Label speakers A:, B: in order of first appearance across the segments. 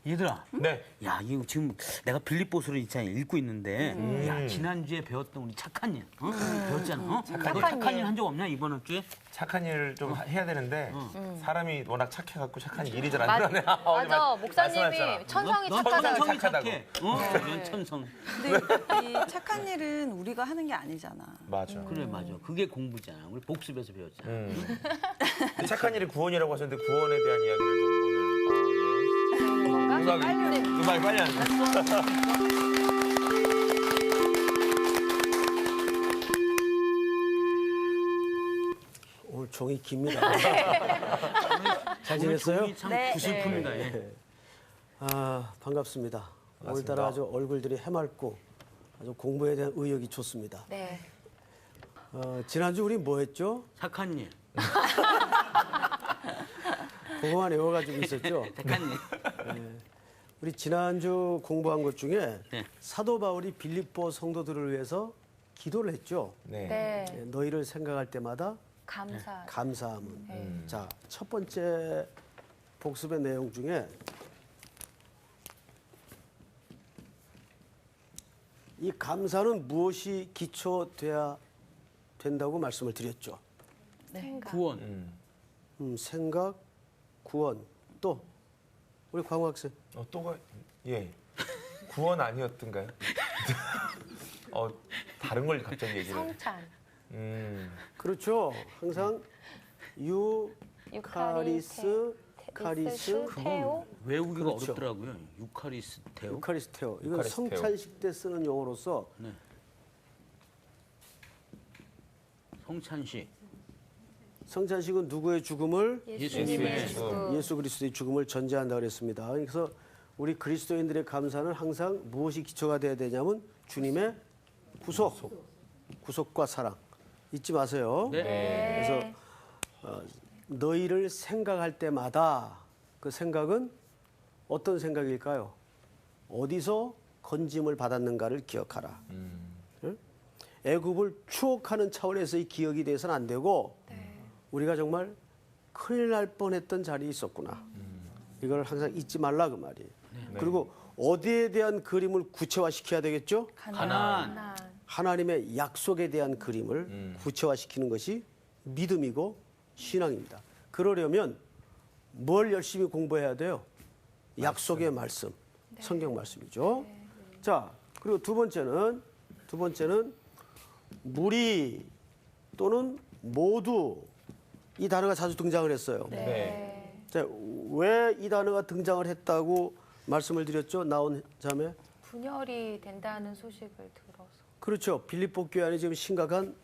A: 얘들아.
B: 네.
A: 야, 이거 지금 내가 빌립보서를 있잖아 읽고 있는데, 야, 지난주에 배웠던 우리 착한 일, 배웠잖아. 착한 일 한 적 없냐 이번 주에?
B: 착한 일을 좀 해야 되는데 사람이 워낙 착해갖고 착한 일이 잘 안
C: 맞아,
B: 일어나네.
C: 맞아. 목사님이 천성이
A: 넌
C: 착하다고.
A: 천성이
B: 착하다고.
A: 착해. 넌 천성.
D: 근데 이 착한 일은 우리가 하는 게 아니잖아.
B: 맞아.
A: 그래, 맞아. 그게 공부잖아. 우리 복습에서 배웠잖아.
B: 근데 착한 일이 구원이라고 하셨는데 구원에 대한 이야기를 좀 오늘 음악이 빨리 하는.
E: 오늘 종이 깁니다. 잘 지냈어요?
A: 종이 참
C: 네.
A: 구슬픕니다. 예.
E: 아, 반갑습니다. 오늘따라 아주 얼굴들이 해맑고 아주 공부에 대한 의욕이 좋습니다.
C: 네.
E: 지난주 우리 뭐 했죠?
A: 착한 일.
E: 그거만 외워가지고 있었죠?
A: 착한 일.
E: 우리 지난주 공부한 것 중에
A: 네.
E: 사도 바울이 빌립보 성도들을 위해서 기도를 했죠.
B: 네.
C: 네.
E: 너희를 생각할 때마다
C: 감사.
E: 감사함은. 자, 첫 번째 복습의 내용 중에 이 감사는 무엇이 기초돼야 된다고 말씀을 드렸죠.
C: 생각.
A: 구원.
E: 생각, 구원, 또 우리 광호 학생.
B: 또가 예. 구원 아니었던가요? 다른 걸 갑자기 얘기를.
C: 성찬.
E: 그렇죠. 항상 유카리스, 카리스,
C: 테오.
A: 외우기가
E: 그렇죠.
A: 어렵더라고요. 유카리스테오.
E: 유카리스테오. 이건
B: 유카리스테오.
E: 성찬식 때 쓰는 용어로서
A: 성찬식.
E: 성찬식은 누구의 죽음을
A: 예수님의
E: 예수 그리스도의 죽음을 전제한다 그랬습니다. 그래서 우리 그리스도인들의 감사는 항상 무엇이 기초가 돼야 되냐면 주님의 구속과 사랑 잊지 마세요.
A: 네.
E: 그래서 너희를 생각할 때마다 그 생각은 어떤 생각일까요? 어디서 건짐을 받았는가를 기억하라. 응? 애굽을 추억하는 차원에서의 기억이 돼서는 안 되고 우리가 정말 큰일 날 뻔했던 자리에 있었구나. 이걸 항상 잊지 말라 그 말이에요. 그리고 어디에 대한 그림을 구체화시켜야 되겠죠?
A: 가나안.
E: 하나님의 약속에 대한 그림을 구체화시키는 것이 믿음이고 신앙입니다. 그러려면 뭘 열심히 공부해야 돼요? 약속의 말씀, 성경 말씀이죠. 자, 그리고 두 번째는 무리 또는 모두 이 단어가 자주 등장을 했어요.
B: 네.
E: 자, 왜 이 단어가 등장을 했다고 말씀을 드렸죠? 나온 자매.
C: 분열이 된다는 소식을 들어서.
E: 그렇죠. 빌립보 교회 안에 지금 심각한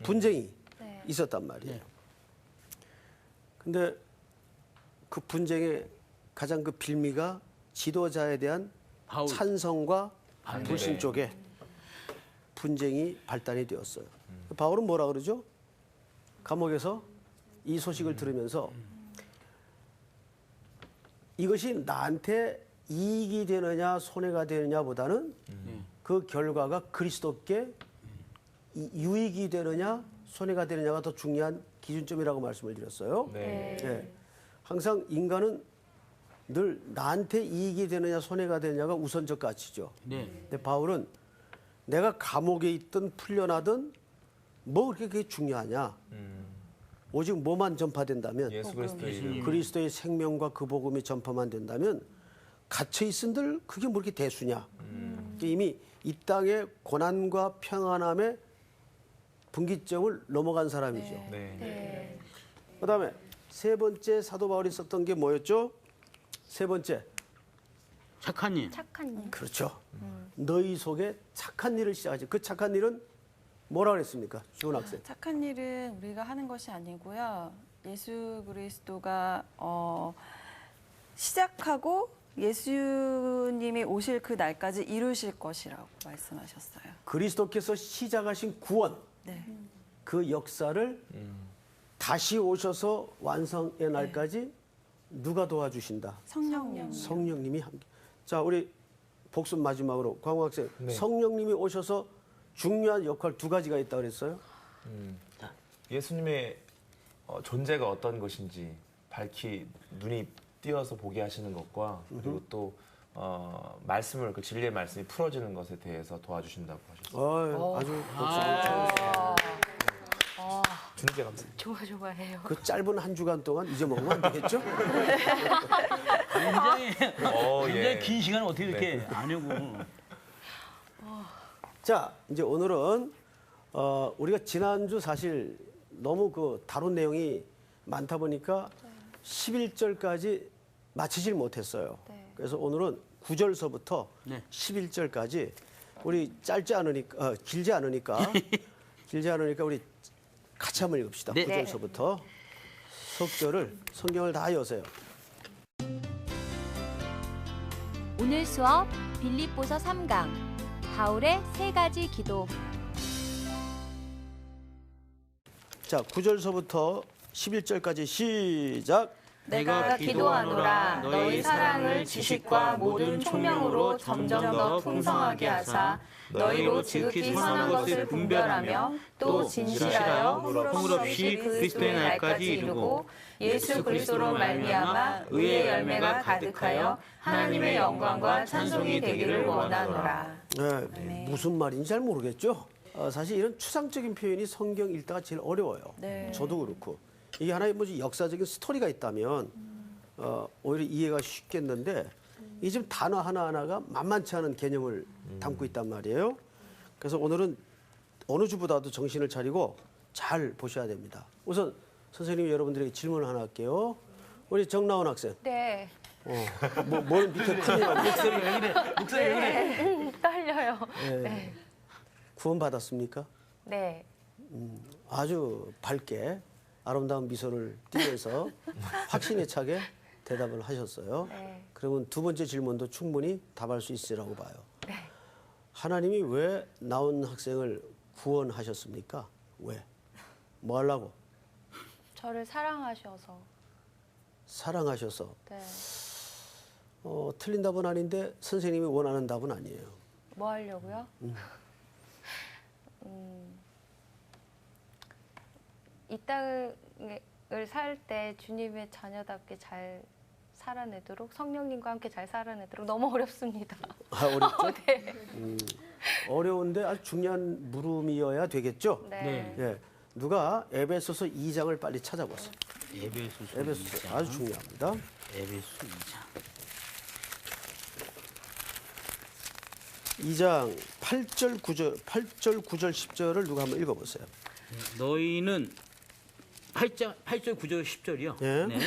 E: 분쟁이
C: 네.
E: 있었단 말이에요. 근데 그 분쟁의 가장 그 빌미가 지도자에 대한
A: 바울.
E: 찬성과
A: 반대.
E: 불신 쪽에 분쟁이 발단이 되었어요. 바울은 뭐라 그러죠? 감옥에서 이 소식을 들으면서 이것이 나한테 이익이 되느냐 손해가 되느냐보다는 그 결과가 그리스도께 유익이 되느냐 손해가 되느냐가 더 중요한 기준점이라고 말씀을 드렸어요.
B: 네.
E: 예. 항상 인간은 늘 나한테 이익이 되느냐 손해가 되느냐가 우선적 가치죠.
A: 네.
E: 근데 바울은 내가 감옥에 있든 풀려나든 뭐 그렇게 중요하냐. 오직 뭐만 전파된다면
B: 예수 그리스도의 이름.
E: 그리스도의 생명과 그 복음이 전파만 된다면 갇혀 있은들 그게 뭐 이렇게 대수냐. 이미 이 땅의 고난과 평안함의 분기점을 넘어간 사람이죠.
B: 네.
E: 그다음에 세 번째 사도 바울이 썼던 게 뭐였죠? 세 번째.
A: 착한 일.
C: 착한 일.
E: 그렇죠. 너희 속에 착한 일을 시작하지. 그 착한 일은 뭐라 그랬습니까? 주은 학생.
D: 착한 일은 우리가 하는 것이 아니고요. 예수 그리스도가 시작하고 예수님이 오실 그 날까지 이루실 것이라고 말씀하셨어요.
E: 그리스도께서 시작하신 구원,
D: 네.
E: 그 역사를 다시 오셔서 완성의 날까지 누가 도와주신다?
D: 성령님.
E: 성령님이 함께. 자, 우리 복습 마지막으로 광호 학생.
B: 네.
E: 성령님이 오셔서 중요한 역할 두 가지가 있다 그랬어요.
B: 예수님의 존재가 어떤 것인지 눈이 띄어서 보게 하시는 것과 그리고 또 말씀을 그 진리의 말씀이 풀어지는 것에 대해서 도와주신다고 하셨어요.
E: 아주
B: 주님께 감사합니다.
C: 좋아해요.
E: 그 짧은 한 주간 동안 잊어먹으면 안 되겠죠?
A: 굉장히
B: 예.
A: 긴 시간을 어떻게 이렇게 안 하고.
E: 자, 이제 오늘은 우리가 지난주 사실 너무 그 다룬 내용이 많다 보니까 11절까지 마치질 못했어요.
C: 네.
E: 그래서 오늘은 9절서부터
A: 네.
E: 11절까지 우리 길지 않으니까 길지 않으니까 우리 같이 한번 읽읍시다.
A: 네.
E: 9절서부터 속절을 성경을 다 여세요.
F: 오늘 수업 빌립보서 3강 바울의 세 가지 기도.
E: 자, 9절서부터 11절까지 시작.
C: 내가 기도하노라 너희 사랑을 지식과 모든 총명으로 점점 더 풍성하게 하사 너희로 지극히 선한 것을 분별하며 또 진실하여 허물 없이 그리스도의 날까지 이루고 예수 그리스도로 말미암아 의의 열매가 가득하여 하나님의 영광과 찬송이 되기를 원하노라.
E: 네, 무슨 말인지 잘 모르겠죠? 사실 이런 추상적인 표현이 성경 읽다가 제일 어려워요.
D: 네.
E: 저도 그렇고. 이게 하나의 뭐지 역사적인 스토리가 있다면 오히려 이해가 쉽겠는데 이 지금 단어 하나하나가 만만치 않은 개념을 담고 있단 말이에요. 그래서 오늘은 어느 주보다도 정신을 차리고 잘 보셔야 됩니다. 우선 선생님이 여러분들에게 질문을 하나 할게요. 우리 정나온 학생.
C: 네.
E: 뭘 밑에 큰일 났네.
A: 목소리 왜 그래?
C: 떨려요.
E: 네. 구원 받았습니까?
C: 네.
E: 아주 밝게 아름다운 미소를 띠면서 확신에 차게 대답을 하셨어요.
C: 네.
E: 그러면 두 번째 질문도 충분히 답할 수 있으라고 봐요.
C: 네.
E: 하나님이 왜 나온 학생을 구원하셨습니까? 왜? 뭐 하려고?
C: 저를 사랑하셔서.
E: 사랑하셔서.
C: 네.
E: 틀린 답은 아닌데 선생님이 원하는 답은 아니에요.
C: 뭐 하려고요? 이 땅을 살 때 주님의 자녀답게 잘 살아내도록 성령님과 함께 잘 살아내도록 너무 어렵습니다.
E: 아, 어렵죠?
C: 네.
E: 어려운데 아주 중요한 물음이어야 되겠죠?
C: 네.
E: 예. 누가 에베소서 2장을 빨리 찾아보세요.
A: 에베소서
E: 에베소서
A: 2장.
E: 아주 중요합니다.
A: 에베소 2장.
E: 2장 8절 9절 10절을 누가 한번 읽어보세요.
A: 너희는 8절 9절 10절이요.
E: 예.
A: 네.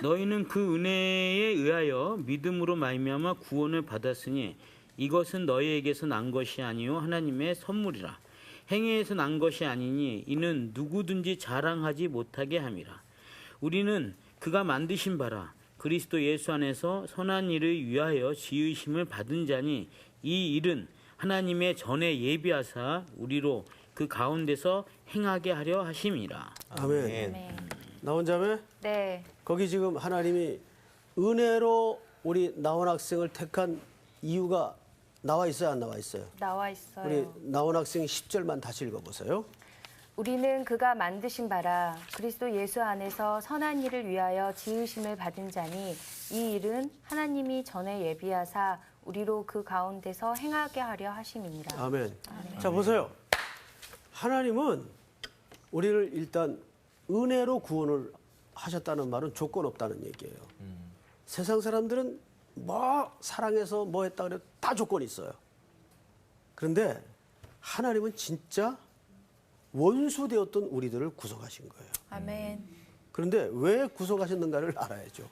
A: 너희는 그 은혜에 의하여 믿음으로 말미암아 구원을 받았으니 이것은 너희에게서 난 것이 아니요 하나님의 선물이라. 행위에서 난 것이 아니니 이는 누구든지 자랑하지 못하게 함이라. 우리는 그가 만드신 바라 그리스도 예수 안에서 선한 일을 위하여 지으심을 받은 자니 이 일은 하나님의 전에 예비하사 우리로 그 가운데서 행하게 하려 하심이라.
E: 아멘.
C: 네.
E: 나온 자매?
C: 네.
E: 거기 지금 하나님이 은혜로 우리 나온 학생을 택한 이유가 나와 있어요, 안 나와 있어요?
C: 나와 있어요.
E: 우리 나온 학생 10절만 다시 읽어보세요.
C: 우리는 그가 만드신 바라 그리스도 예수 안에서 선한 일을 위하여 지으심을 받은 자니 이 일은 하나님이 전에 예비하사 우리로 그 가운데서 행하게 하려 하심이니라.
E: 아멘. 자, 보세요. 하나님은 우리를 일단 은혜로 구원을 하셨다는 말은 조건 없다는 얘기예요. 세상 사람들은 뭐 사랑해서 뭐 했다 그래도 다 조건이 있어요. 그런데 하나님은 진짜 원수되었던 우리들을 구속하신 거예요.
D: 아멘.
E: 그런데 왜 구속하셨는가를 알아야죠.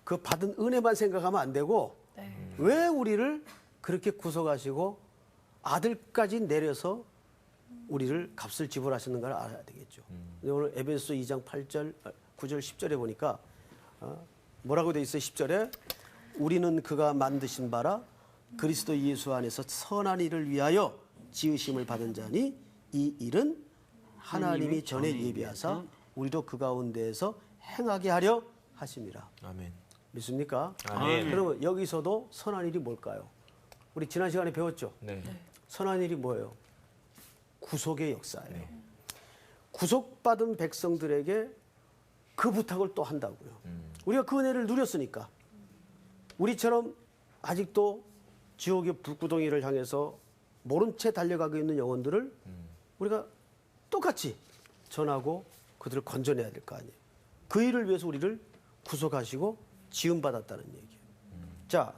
E: 그 받은 은혜만 생각하면 안 되고 왜 우리를 그렇게 구속하시고 아들까지 내려서 우리를 값을 지불하셨는가를 알아야 되겠죠. 근데 오늘 에베소 2장 8절, 9절, 10절에 보니까 뭐라고 돼 있어요? 10절에 우리는 그가 만드신 바라 그리스도 예수 안에서 선한 일을 위하여 지으심을 받은 자니 이 일은 하나님이 전에 예비하사 우리도 그 가운데에서 행하게 하려 하심이라.
B: 아멘.
E: 믿습니까?
B: 아멘.
E: 그러면 여기서도 선한 일이 뭘까요? 우리 지난 시간에 배웠죠?
B: 네.
E: 선한 일이 뭐예요? 구속의 역사예요. 구속받은 백성들에게 그 부탁을 또 한다고요. 우리가 그 은혜를 누렸으니까 우리처럼 아직도 지옥의 불구덩이를 향해서 모른 채 달려가고 있는 영혼들을 우리가 똑같이 전하고 그들을 건져내야 될 거 아니에요. 그 일을 위해서 우리를 구속하시고 지음받았다는 얘기예요. 자,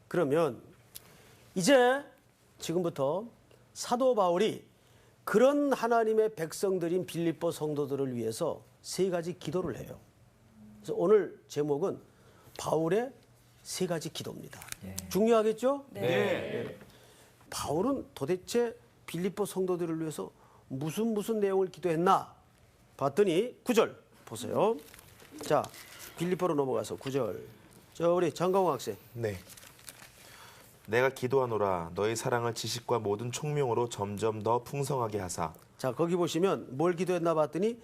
E: 그러면 이제 지금부터 사도 바울이 그런 하나님의 백성들인 빌립보 성도들을 위해서 세 가지 기도를 해요. 그래서 오늘 제목은 바울의 세 가지 기도입니다. 중요하겠죠?
D: 네.
E: 바울은 도대체 빌립보 성도들을 위해서 무슨 내용을 기도했나 봤더니 9절 보세요. 자, 빌립보로 넘어가서 9절. 저 우리 장강호 학생.
B: 네. 내가 기도하노라 너희 사랑을 지식과 모든 총명으로 점점 더 풍성하게 하사.
E: 자, 거기 보시면 뭘 기도했나 봤더니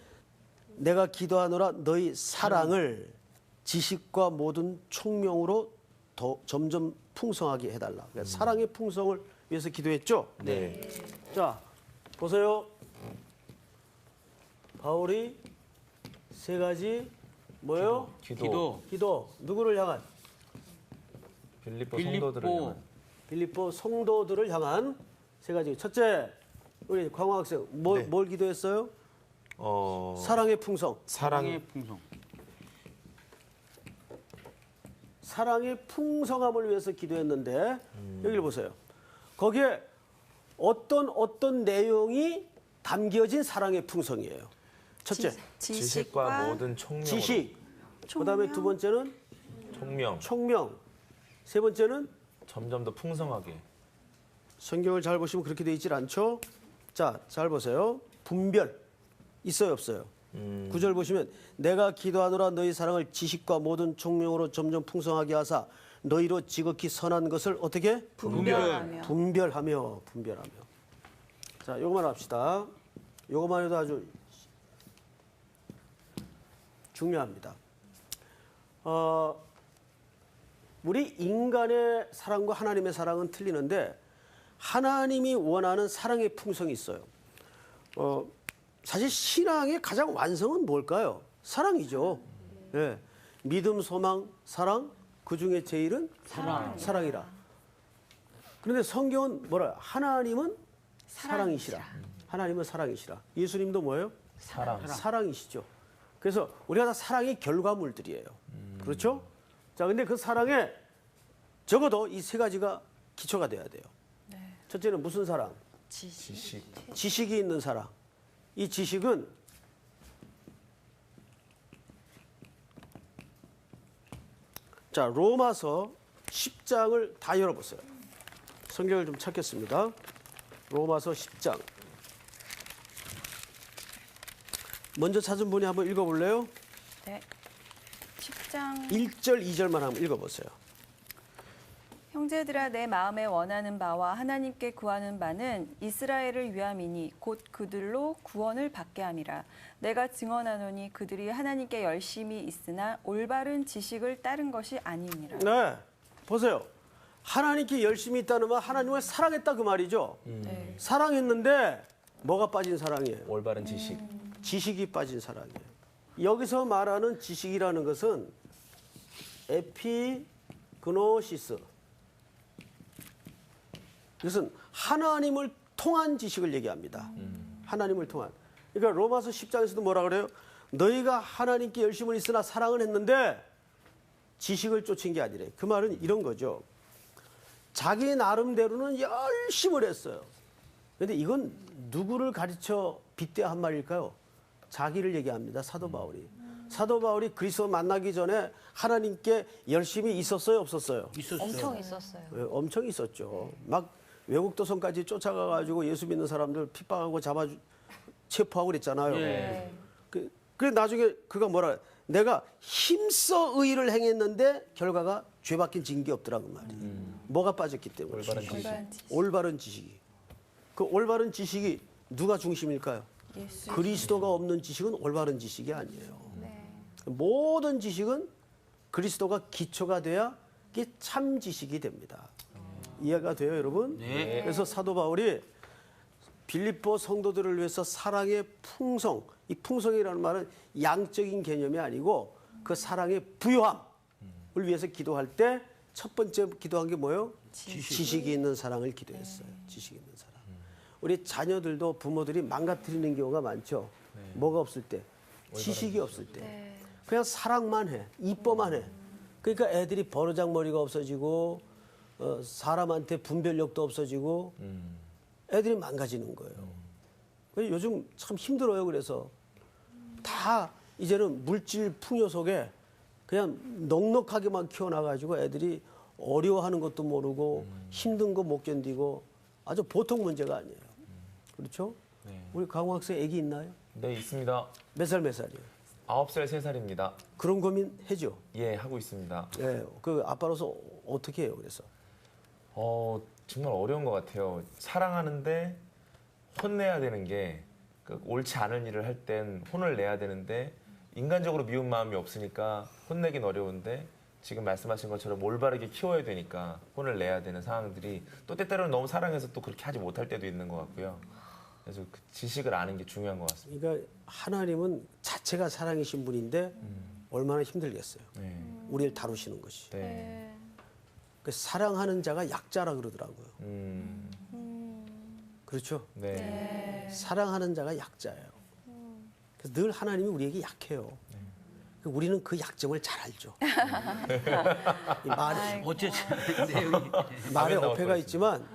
E: 내가 기도하노라 너희 사랑을 지식과 모든 총명으로 더 점점 풍성하게 해달라. 그러니까 사랑의 풍성을 위해서 기도했죠.
B: 네.
E: 자, 보세요. 바울이 세 가지 뭐예요? 기도. 누구를 향한?
B: 빌립보 성도들을 향한.
E: 빌립보 성도들을 향한 세 가지. 첫째, 우리 광호 학생 뭘 기도했어요? 사랑의 풍성.
A: 사랑의 풍성.
E: 사랑의 풍성함을 위해서 기도했는데 여기를 보세요. 거기에 어떤 내용이 담겨진 사랑의 풍성이에요. 첫째,
B: 지식과 모든 총명으로.
E: 지식. 그다음에 두 번째는 총명. 세 번째는
B: 점점 더 풍성하게.
E: 성경을 잘 보시면 그렇게 돼 있질 않죠? 자, 잘 보세요. 분별 있어요, 없어요? 9절 보시면 내가 기도하노라 너희 사랑을 지식과 모든 총명으로 점점 풍성하게 하사 너희로 지극히 선한 것을 어떻게? 분별하며. 자, 요거만 합시다. 요거만 해도 아주 중요합니다. 우리 인간의 사랑과 하나님의 사랑은 틀리는데 하나님이 원하는 사랑의 풍성이 있어요. 사실 신앙의 가장 완성은 뭘까요? 사랑이죠. 네. 믿음, 소망, 사랑, 그 중에 제일은 사랑이라. 그런데 성경은 뭐라? 하나님은 사랑이시라. 하나님은 사랑이시라. 예수님도 뭐예요? 사랑이시죠. 그래서 우리가 다 사랑의 결과물들이에요. 그렇죠? 자, 근데 그 사랑에 적어도 이 세 가지가 기초가 돼야 돼요. 첫째는 무슨 사랑? 지식이 있는 사랑. 이 지식은 자, 로마서 10장을 다 열어보세요. 성경을 좀 찾겠습니다. 로마서 10장. 먼저 찾은 분이 한번 읽어볼래요?
D: 네. 10장
E: 1절, 2절만 한번 읽어보세요.
D: 형제들아 내 마음에 원하는 바와 하나님께 구하는 바는 이스라엘을 위함이니 곧 그들로 구원을 받게 함이라. 내가 증언하노니 그들이 하나님께 열심히 있으나 올바른 지식을 따른 것이 아니니라.
E: 네, 보세요. 하나님께 열심히 있다는 말 하나님을 사랑했다 그 말이죠.
D: 네.
E: 사랑했는데 뭐가 빠진 사랑이에요?
B: 올바른 지식.
E: 지식이 빠진 사랑이에요. 여기서 말하는 지식이라는 것은 에피그노시스. 이것은 하나님을 통한 지식을 얘기합니다. 하나님을 통한. 그러니까 로마서 10장에서도 뭐라 그래요? 너희가 하나님께 열심을 있으나 사랑을 했는데 지식을 쫓은 게 아니래. 그 말은 이런 거죠. 자기 나름대로는 열심을 했어요. 그런데 이건 누구를 가르쳐 빗대한 말일까요? 자기를 얘기합니다. 사도 바울이. 사도 바울이 그리스도 만나기 전에 하나님께 열심히 있었어요, 없었어요?
F: 엄청 있었어요.
E: 엄청 있었죠. 막 외국 도성까지 쫓아가가지고 예수 믿는 사람들 핍박하고 체포하고 그랬잖아요.
A: 예.
E: 그래 나중에 그가 뭐라 내가 힘써 의를 행했는데 결과가 죄밖에 진 게 없더라고 말이에요. 뭐가 빠졌기 때문에. 올바른 지식이. 그 올바른 지식이 누가 중심일까요?
D: 예수.
E: 그리스도가 없는 지식은 올바른 지식이 아니에요. 모든 지식은 그리스도가 기초가 돼야 이게 참 지식이 됩니다. 이해가 돼요, 여러분?
A: 네.
E: 그래서 사도 바울이 빌립보 성도들을 위해서 사랑의 풍성, 이 풍성이라는 말은 양적인 개념이 아니고 그 사랑의 부요함을 위해서 기도할 때 첫 번째 기도한 게 뭐예요? 지식이 있는 사랑을 기도했어요. 지식이 있는 사랑. 우리 자녀들도 부모들이 망가뜨리는 경우가 많죠. 뭐가 없을 때? 지식이 없을 때. 그냥 사랑만 해. 이뻐만 해. 그러니까 애들이 버르장머리가 없어지고 사람한테 분별력도 없어지고 애들이 망가지는 거예요. 요즘 참 힘들어요. 그래서 다 이제는 물질 풍요 속에 그냥 넉넉하게만 키워놔가지고 애들이 어려워하는 것도 모르고 힘든 거 못 견디고 아주 보통 문제가 아니에요. 그렇죠?
B: 네.
E: 우리 강호 학생 애기 있나요?
B: 네, 있습니다.
E: 몇 살이에요?
B: 9살, 3살입니다.
E: 그런 고민 해죠?
B: 예, 하고 있습니다.
E: 예, 그 아빠로서 어떻게 해요? 그래서
B: 정말 어려운 것 같아요. 사랑하는데 혼내야 되는 게 옳지 않은 일을 할 땐 혼을 내야 되는데 인간적으로 미운 마음이 없으니까 혼내긴 어려운데 지금 말씀하신 것처럼 올바르게 키워야 되니까 혼을 내야 되는 상황들이 또 때때로는 너무 사랑해서 또 그렇게 하지 못할 때도 있는 것 같고요. 그래서 그 지식을 아는 게 중요한 것 같습니다.
E: 그러니까 하나님은 자체가 사랑이신 분인데 얼마나 힘들겠어요.
B: 네.
E: 우리를 다루시는 것이.
B: 네.
E: 그 사랑하는 자가 약자라 그러더라고요. 그렇죠?
B: 네.
E: 사랑하는 자가 약자예요. 그래서 늘 하나님이 우리에게 약해요. 우리는 그 약점을 잘 알죠. 이
A: 어쨌든 내용이
E: 말에
B: 나올
E: 어폐가
B: 뻔했습니다.
E: 있지만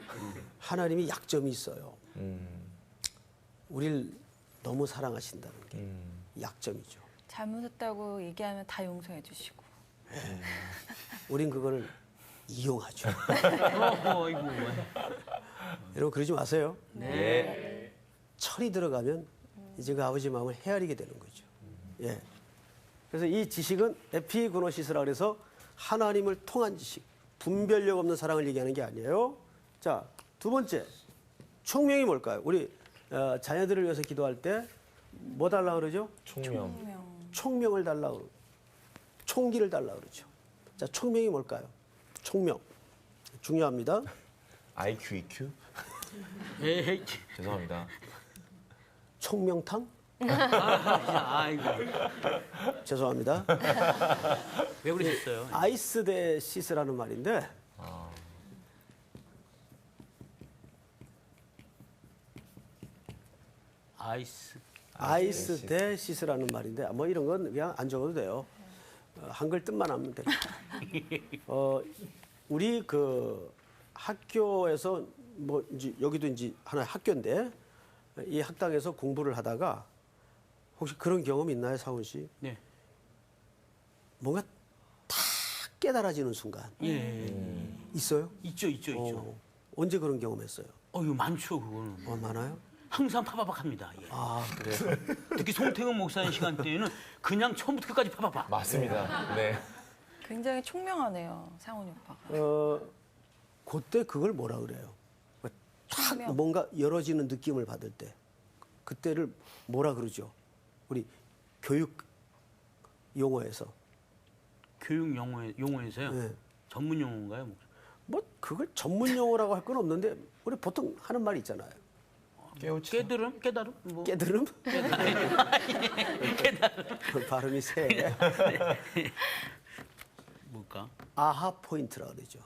E: 하나님이 약점이 있어요. 우리를 너무 사랑하신다는 게 약점이죠.
D: 잘못했다고 얘기하면 다 용서해 주시고.
E: 우린 그거를 이용하죠.
A: 이거
E: 여러분 그러지 마세요.
B: 예.
E: 철이 들어가면 이제 그 아버지 마음을 헤아리게 되는 거죠. 예. 그래서 이 지식은 에피그노시스라 그래서 하나님을 통한 지식, 분별력 없는 사랑을 얘기하는 게 아니에요. 자, 두 번째, 총명이 뭘까요? 우리 자녀들을 위해서 기도할 때 뭐 달라 그러죠?
B: 총명.
E: 총명을 달라 그러고 총기를 달라 그러죠. 자, 총명이 뭘까요? 총명. 중요합니다.
B: IQ, EQ?
A: 에이,
B: 죄송합니다.
E: 총명탕?
A: 아이고
E: 죄송합니다.
A: 왜 그러셨어요?
E: 아이스 대 시스라는 말인데 아이스 대 시스라는 말인데 뭐 이런 건 그냥 안 적어도 돼요. 한글 뜻만 하면 돼요. 우리 그 학교에서 뭐 이제 여기도 이제 하나의 학교인데 이 학당에서 공부를 하다가 혹시 그런 경험 있나요, 사훈 씨?
A: 네.
E: 뭔가 다 깨달아지는 순간 있어요?
A: 있죠.
E: 언제 그런 경험했어요?
A: 이거 많죠, 그거는.
E: 많아요?
A: 항상 파바박합니다. 예.
E: 아, 그래요?
A: 특히 송태근 목사님 시간대에는 그냥 처음부터 끝까지 파바박.
B: 맞습니다. 네.
D: 굉장히 총명하네요, 상훈이 오빠가.
E: 그때 그걸 뭐라 그래요? 탁
D: 총명.
E: 뭔가 열어지는 느낌을 받을 때 그때를 뭐라 그러죠? 우리 교육 용어에서.
A: 교육 용어에서요?
E: 네.
A: 전문 용어인가요?
E: 뭐 그걸 전문 용어라고 할 건 없는데 우리 보통 하는 말이 있잖아요.
A: 깨달음? 뭐.
E: 깨달음? 발음이 세.
A: 뭘까?
E: 아하 포인트라 그러죠.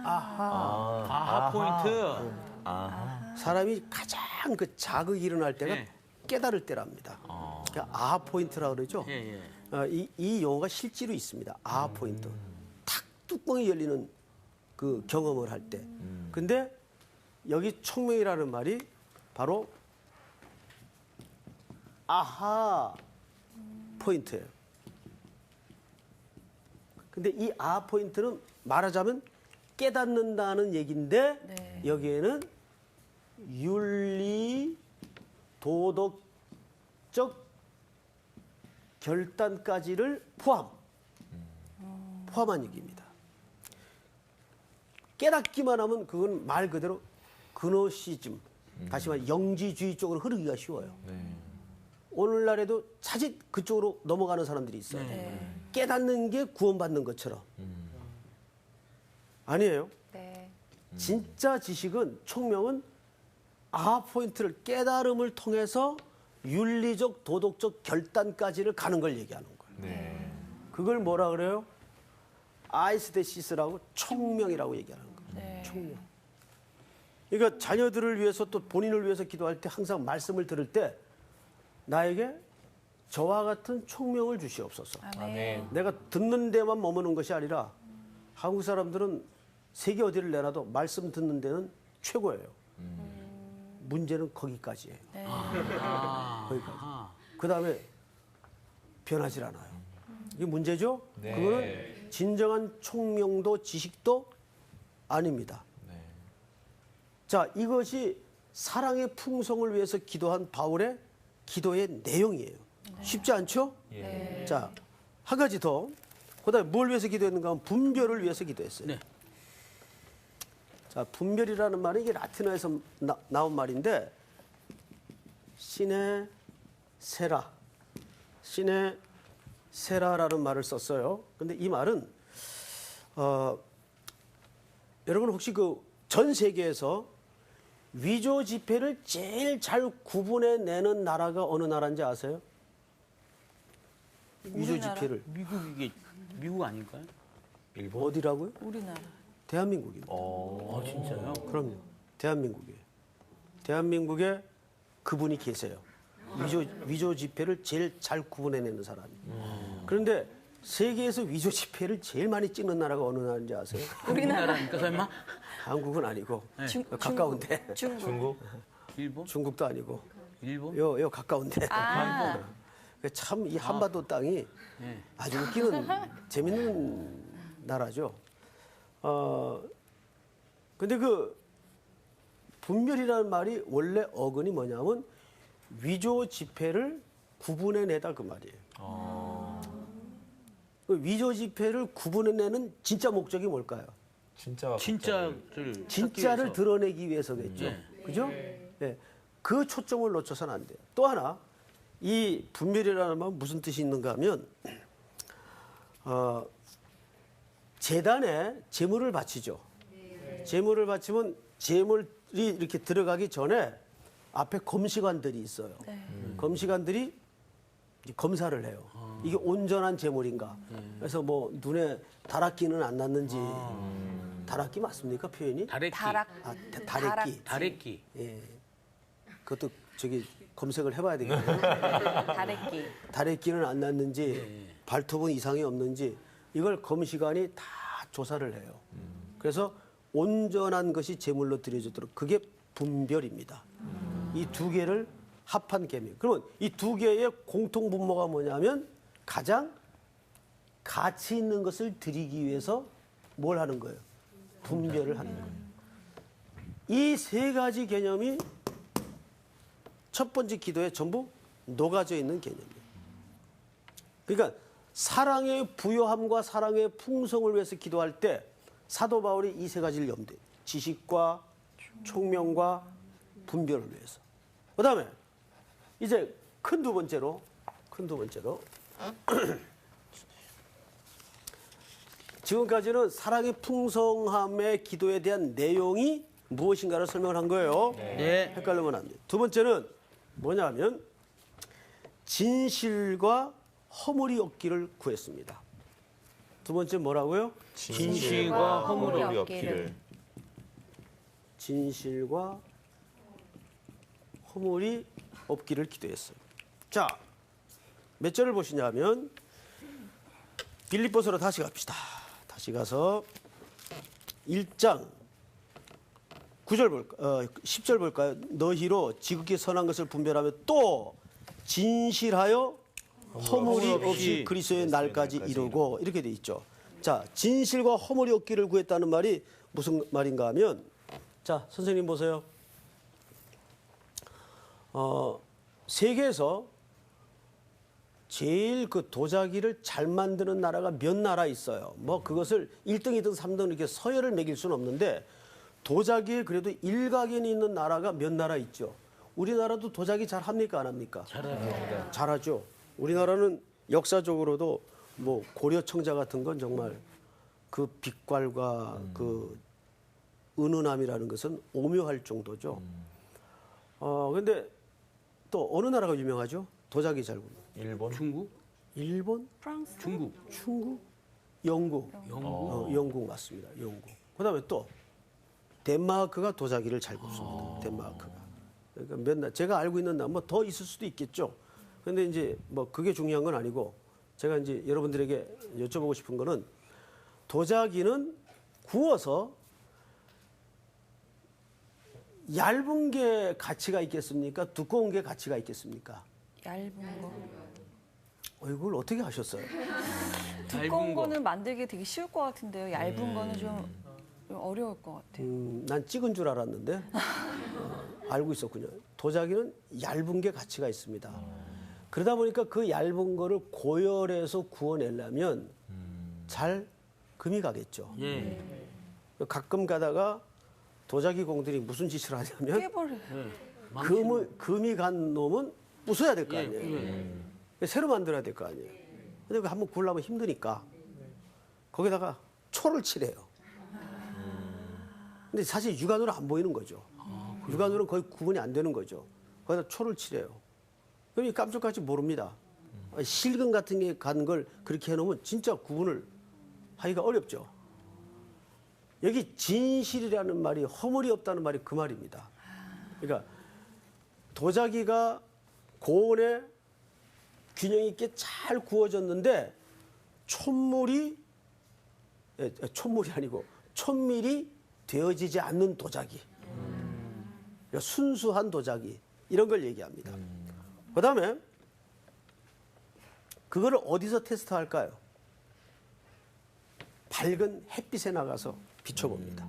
A: 아하 포인트.
E: 사람이 가장 그 자극이 일어날 때가
A: 네.
E: 깨달을 때랍니다. 그러니까 아하 포인트라 그러죠.
A: 예.
E: 이 용어가 실제로 있습니다. 아하 포인트. 탁 뚜껑이 열리는 그 경험을 할 때. 근데 여기 총명이라는 말이 바로 아하 포인트예요. 근데 이 아하 포인트는 말하자면 깨닫는다는 얘기인데
D: 네.
E: 여기에는 윤리 도덕적 결단까지를 포함한 얘기입니다. 깨닫기만 하면 그건 말 그대로 그노시즘, 다시 말해 영지주의 쪽으로 흐르기가 쉬워요. 오늘날에도 자칫 그쪽으로 넘어가는 사람들이 있어요. 깨닫는 게 구원받는 것처럼. 아니에요.
D: 네.
E: 진짜 지식은, 총명은 아하 포인트를 깨달음을 통해서 윤리적 도덕적 결단까지를 가는 걸 얘기하는 거예요.
B: 네.
E: 그걸 뭐라 그래요? 아이스데시스라고 총명이라고 얘기하는 거예요.
D: 네.
E: 총명. 그러니까 자녀들을 위해서 또 본인을 위해서 기도할 때 항상 말씀을 들을 때 나에게 저와 같은 총명을 주시옵소서.
B: 아멘.
E: 내가 듣는 데만 머무는 것이 아니라 한국 사람들은 세계 어디를 내놔도 말씀 듣는 데는 최고예요. 문제는 거기까지예요.
D: 네.
E: 거기까지. 그 다음에 변하질 않아요. 이게 문제죠?
B: 네.
E: 그거는 진정한 총명도 지식도 아닙니다.
B: 네.
E: 자, 이것이 사랑의 풍성을 위해서 기도한 바울의 기도의 내용이에요. 쉽지 않죠?
B: 예.
E: 자, 한 가지 더. 그다음에 뭘 위해서 기도했는가 하면 분별을 위해서 기도했어요.
A: 네.
E: 자, 분별이라는 말이 이게 라틴어에서 나온 말인데 시네 세라라는 말을 썼어요. 근데 이 말은 여러분 혹시 그 전 세계에서 위조 지폐를 제일 잘 구분해내는 나라가 어느 나라인지 아세요? 위조
D: 우리나라?
E: 지폐를
A: 미국 아닐까요?
B: 일본?
E: 어디라고요?
D: 우리나라.
E: 대한민국입니다.
A: 아 진짜요?
E: 그럼요. 대한민국이에요. 대한민국에 그분이 계세요. 위조 지폐를 제일 잘 구분해내는 사람이. 그런데 세계에서 위조 지폐를 제일 많이 찍는 나라가 어느 나라인지 아세요?
A: 우리나라니까 설마?
E: 한국은 아니고
D: 중-
E: 가까운데.
B: 중국?
A: 일본?
E: 중국도 아니고
A: 일본?
E: 요 가까운데.
D: 아,
E: 참 이 한반도 땅이
A: 네.
E: 아주 웃기는 재밌는 나라죠. 근데 그 분별이라는 말이 원래 어근이 뭐냐면 위조 지폐를 구분해내다 그 말이에요. 그 위조 지폐를 구분해내는 진짜 목적이 뭘까요?
A: 진짜를
E: 진짜를 드러내기 위해서겠죠.
A: 네.
E: 그죠? 네. 그 초점을 놓쳐서는 안 돼요. 또 하나, 이 분별이라는 말은 무슨 뜻이 있는가 하면, 재단에 제물을 바치죠. 제물을 바치면 제물이 이렇게 들어가기 전에 앞에 검시관들이 있어요. 검시관들이 이제 검사를 해요. 이게 온전한 제물인가. 그래서 뭐 눈에 다락기는 안 났는지. 다락기 맞습니까 표현이?
A: 다래끼.
D: 다락.
E: 아, 다래끼.
A: 다래끼.
E: 예. 그것도 저기 검색을 해봐야 되겠네요.
D: 다래끼.
E: 다래끼는 안 났는지, 발톱은 이상이 없는지 이걸 검시관이 다 조사를 해요. 그래서 온전한 것이 제물로 드려지도록 그게 분별입니다. 이 두 개를 합한 계명. 그러면 이 두 개의 공통 분모가 뭐냐면 가장 가치 있는 것을 드리기 위해서 뭘 하는 거예요? 분별을 하는 거예요. 이 세 가지 개념이 첫 번째 기도에 전부 녹아져 있는 개념이에요. 그러니까 사랑의 부요함과 사랑의 풍성을 위해서 기도할 때 사도 바울이 이 세 가지를 염두에 지식과 총명과 분별을 위해서. 그다음에 이제 큰 두 번째로 지금까지는 사랑의 풍성함의 기도에 대한 내용이 무엇인가를 설명을 한 거예요.
A: 네.
E: 헷갈리면 안 돼요. 두 번째는 뭐냐면 진실과 허물이 없기를 구했습니다. 두 번째 뭐라고요?
A: 진실과 허물이
B: 허물이
D: 없기를.
E: 진실과 허물이 없기를 기도했어요. 자, 몇 절을 보시냐면 빌립보서로 다시 갑시다. 다시 가서 1장 9절 볼까? 10절 볼까요? 너희로 지극히 선한 것을 분별하며 또 진실하여 허물이 없이 그리스도의 날까지 이루고 이렇게 돼 있죠. 자, 진실과 허물이 없기를 구했다는 말이 무슨 말인가 하면 자, 선생님 보세요. 세계에서 제일 그 도자기를 잘 만드는 나라가 몇 나라 있어요. 뭐 그것을 1등, 2등, 3등 이렇게 서열을 매길 수는 없는데 도자기에 그래도 일가견이 있는 나라가 몇 나라 있죠. 우리나라도 도자기 잘 합니까? 안 합니까?
A: 잘하죠.
E: 잘하죠. 우리나라는 역사적으로도 뭐 고려 청자 같은 건 정말 그 빛깔과 그 은은함이라는 것은 오묘할 정도죠. 근데 또 어느 나라가 유명하죠? 도자기 잘 굽는.
B: 일본?
A: 중국,
E: 일본,
D: 프랑스,
A: 중국,
E: 중국, 영국.
A: 영국.
E: 영국 맞습니다. 영국. 그다음에 또 덴마크가 도자기를 잘 굽습니다. 덴마크가. 그러니까 맨날 제가 알고 있는 나라 뭐 더 있을 수도 있겠죠. 근데 이제 뭐 그게 중요한 건 아니고 제가 이제 여러분들에게 여쭤보고 싶은 거는 도자기는 구워서 얇은 게 가치가 있겠습니까? 두꺼운 게 가치가 있겠습니까?
D: 얇은 거.
E: 이걸 어떻게 하셨어요?
D: 두꺼운 거는 만들기 되게 쉬울 것 같은데요. 얇은 거는 좀 어려울 것 같아요.
E: 난 찍은 줄 알았는데 알고 있었군요. 도자기는 얇은 게 가치가 있습니다. 그러다 보니까 그 얇은 거를 고열해서 구워내려면 잘 금이 가겠죠.
A: 예.
E: 가끔 가다가 도자기 공들이 무슨 짓을 하냐면
D: 깨버려.
E: 금이 간 놈은 부숴야 될 거
A: 예,
E: 아니에요. 새로 만들어야 될 거 아니에요. 근데 그 한번 구우려면 힘드니까 거기다가 초를 칠해요. 근데 사실 육안으로 안 보이는 거죠. 육안으로는 거의 구분이 안 되는 거죠. 거기다 초를 칠해요. 그럼 깜짝같이 모릅니다. 실금 같은 게 간 걸 그렇게 해놓으면 진짜 구분을 하기가 어렵죠. 여기 진실이라는 말이 허물이 없다는 말이 그 말입니다. 그러니까 도자기가 고온에 균형 있게 잘 구워졌는데 촛물이 아니고 촛밀이 되어지지 않는 도자기. 그러니까 순수한 도자기 이런 걸 얘기합니다. 그다음에 그거를 어디서 테스트할까요? 밝은 햇빛에 나가서 비춰봅니다.